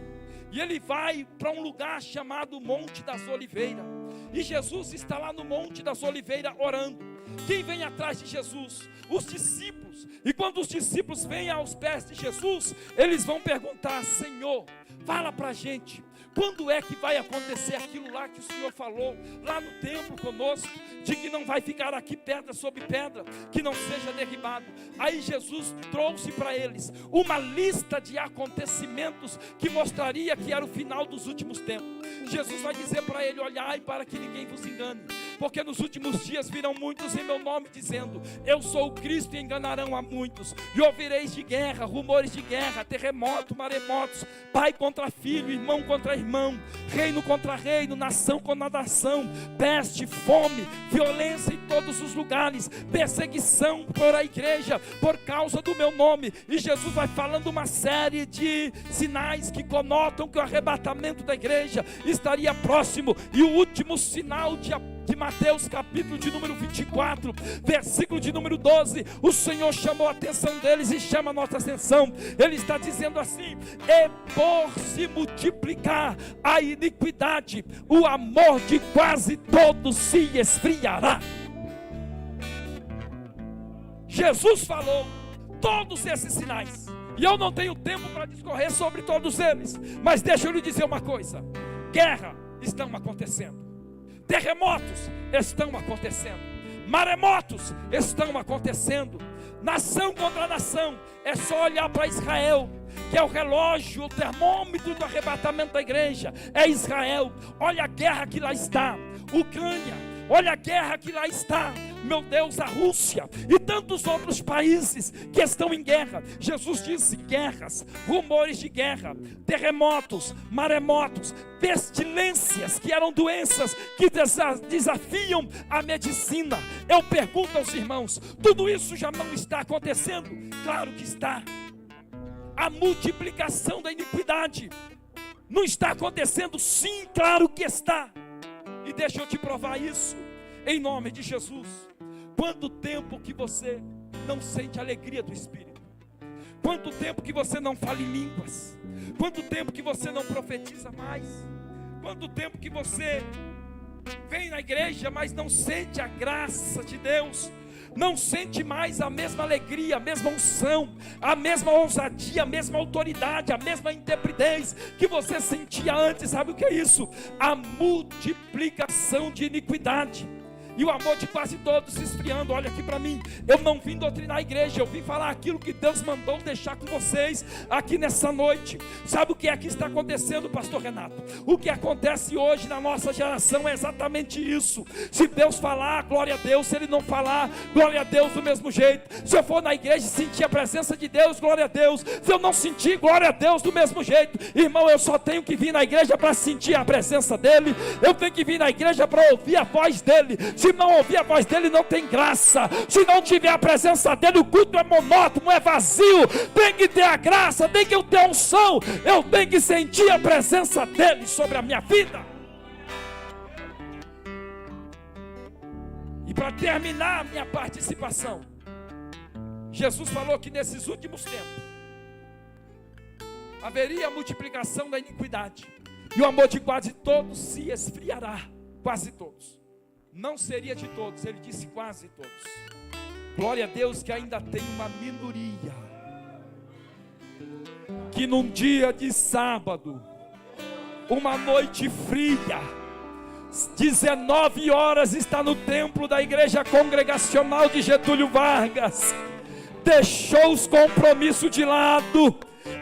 Speaker 1: e ele vai para um lugar chamado Monte das Oliveiras. E Jesus está lá no Monte das Oliveiras orando. Quem vem atrás de Jesus? Os discípulos. E quando os discípulos vêm aos pés de Jesus, eles vão perguntar: Senhor, fala para a gente, quando é que vai acontecer aquilo lá que o Senhor falou lá no templo conosco, de que não vai ficar aqui pedra sobre pedra, que não seja derribado? Aí Jesus trouxe para eles uma lista de acontecimentos que mostraria que era o final dos últimos tempos. Jesus vai dizer para ele: olhai para que ninguém vos engane, porque nos últimos dias virão muitos em meu nome dizendo: eu sou o Cristo, e enganarão a muitos. E ouvireis de guerra, rumores de guerra, terremoto, maremotos, pai contra filho, irmão contra irmão, reino contra reino, nação contra nação, peste, fome, violência em todos os lugares, perseguição por a igreja, por causa do meu nome. E Jesus vai falando uma série de sinais que conotam que o arrebatamento da igreja estaria próximo. E o último sinal de Mateus capítulo de número 24, versículo de número 12, o Senhor chamou a atenção deles e chama a nossa atenção. Ele está dizendo assim: e por se multiplicar a iniquidade, o amor de quase todos se esfriará. Jesus falou todos esses sinais, e eu não tenho tempo para discorrer sobre todos eles, mas deixa eu lhe dizer uma coisa: guerra estão acontecendo, terremotos estão acontecendo, maremotos estão acontecendo, nação contra nação. É só olhar para Israel, que é o relógio, o termômetro do arrebatamento da igreja, é Israel. Olha a guerra que lá está, Ucrânia, olha a guerra que lá está, meu Deus, a Rússia e tantos outros países que estão em guerra. Jesus disse: guerras, rumores de guerra, terremotos, maremotos, pestilências, que eram doenças que desafiam a medicina. Eu pergunto aos irmãos: tudo isso já não está acontecendo? Claro que está. A multiplicação da iniquidade não está acontecendo? Sim, claro que está. E deixa eu te provar isso, em nome de Jesus. Quanto tempo que você não sente a alegria do Espírito? Quanto tempo que você não fala em línguas? Quanto tempo que você não profetiza mais? Quanto tempo que você vem na igreja, mas não sente a graça de Deus? não sente mais a mesma alegria, a mesma unção, a mesma ousadia, a mesma autoridade, a mesma intrepidez que você sentia antes. Sabe o que é isso? A multiplicação de iniquidade. E o amor de quase todos se esfriando. Olha aqui para mim, eu não vim doutrinar a igreja, eu vim falar aquilo que Deus mandou deixar com vocês aqui nessa noite. Sabe o que é que está acontecendo, pastor Renato? O que acontece hoje na nossa geração é exatamente isso. Se Deus falar, glória a Deus. Se Ele não falar, glória a Deus do mesmo jeito. Se eu for na igreja e sentir a presença de Deus, glória a Deus. Se eu não sentir, glória a Deus do mesmo jeito. Irmão, eu só tenho que vir na igreja para sentir a presença dEle. Eu tenho que vir na igreja para ouvir a voz dEle. Se não ouvir a voz dEle, não tem graça. Se não tiver a presença dEle, o culto é monótono, é vazio. Tem que ter a graça, tem que ter a unção. Eu tenho que sentir a presença dEle sobre a minha vida. E para terminar a minha participação, Jesus falou que nesses últimos tempos haveria a multiplicação da iniquidade, e o amor de quase todos se esfriará. Quase todos. Não seria de todos, ele disse quase todos. Glória a Deus que ainda tem uma minoria que num dia de sábado, uma noite fria, 19 horas, está no templo da igreja congregacional de Getúlio Vargas, deixou os compromissos de lado,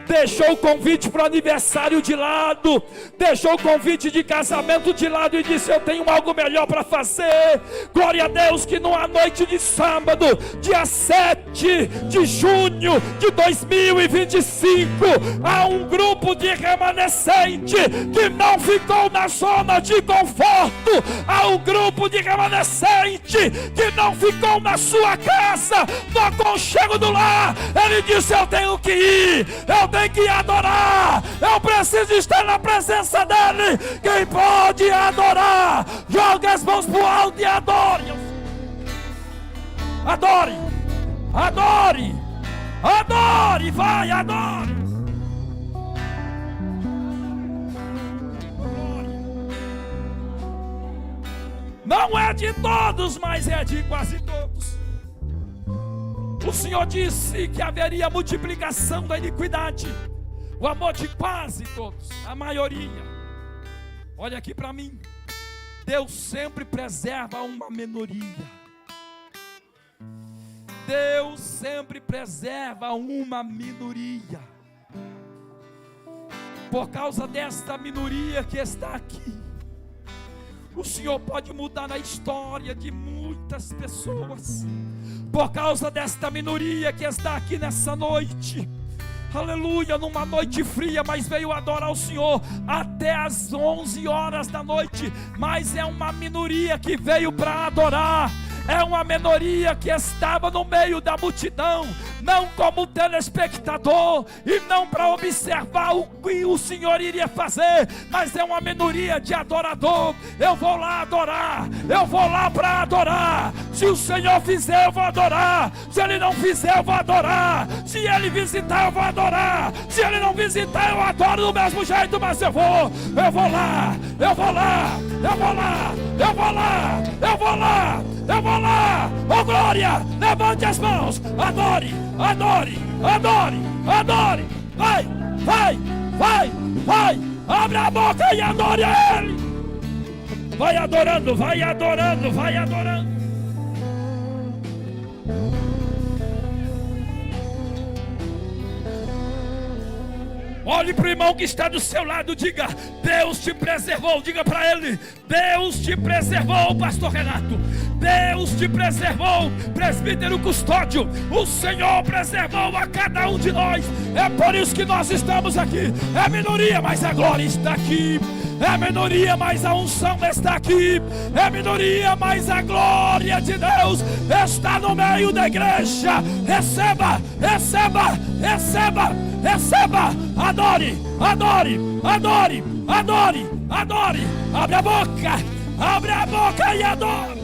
Speaker 1: deixou o convite para o aniversário de lado, deixou o convite de casamento de lado e disse: eu tenho algo melhor para fazer. Glória a Deus que numa noite de sábado, dia 7 de junho de 2025, há um grupo de remanescente que não ficou na zona de conforto, há um grupo de remanescente que não ficou na sua casa, no aconchego do lar. Ele disse: eu tenho que ir, eu tenho que adorar, eu preciso estar na presença dEle. Quem pode adorar, joga as mãos para o alto e adore. Adore, adore, adore, vai, adore. Não é de todos, mas é de quase todos. O Senhor disse que haveria multiplicação da iniquidade, o amor de quase todos, a maioria. Olha aqui para mim, Deus sempre preserva uma minoria. Deus sempre preserva uma minoria. Por causa desta minoria que está aqui, o Senhor pode mudar a história de muitas pessoas. Por causa desta minoria que está aqui nessa noite, aleluia, numa noite fria, mas veio adorar o Senhor até as 11 horas da noite, mas é uma minoria que veio para adorar. É uma minoria que estava no meio da multidão, não como telespectador e não para observar o que o Senhor iria fazer, mas é uma minoria de adorador. Eu vou lá adorar, eu vou lá para adorar. Se o Senhor fizer, eu vou adorar. Se Ele não fizer, eu vou adorar. Se Ele visitar, eu vou adorar. Se Ele não visitar, eu adoro do mesmo jeito, mas eu vou lá, eu vou lá, eu vou lá, eu vou lá, eu vou lá, eu vou lá. Oh glória, levante as mãos, adore, adore, adore, adore. Vai, vai, vai, vai, abre a boca e adore a Ele. Vai adorando, vai adorando, vai adorando. Olhe para o irmão que está do seu lado, diga: Deus te preservou. Diga para ele: Deus te preservou, pastor Renato. Deus te preservou, presbítero Custódio. O Senhor preservou a cada um de nós. É por isso que nós estamos aqui. É minoria, mas a glória está aqui. É minoria, mas a unção está aqui. É minoria, mas a glória de Deus está no meio da igreja. Receba, receba, receba, receba. Adore, adore, adore, adore, adore. Abre a boca e adore.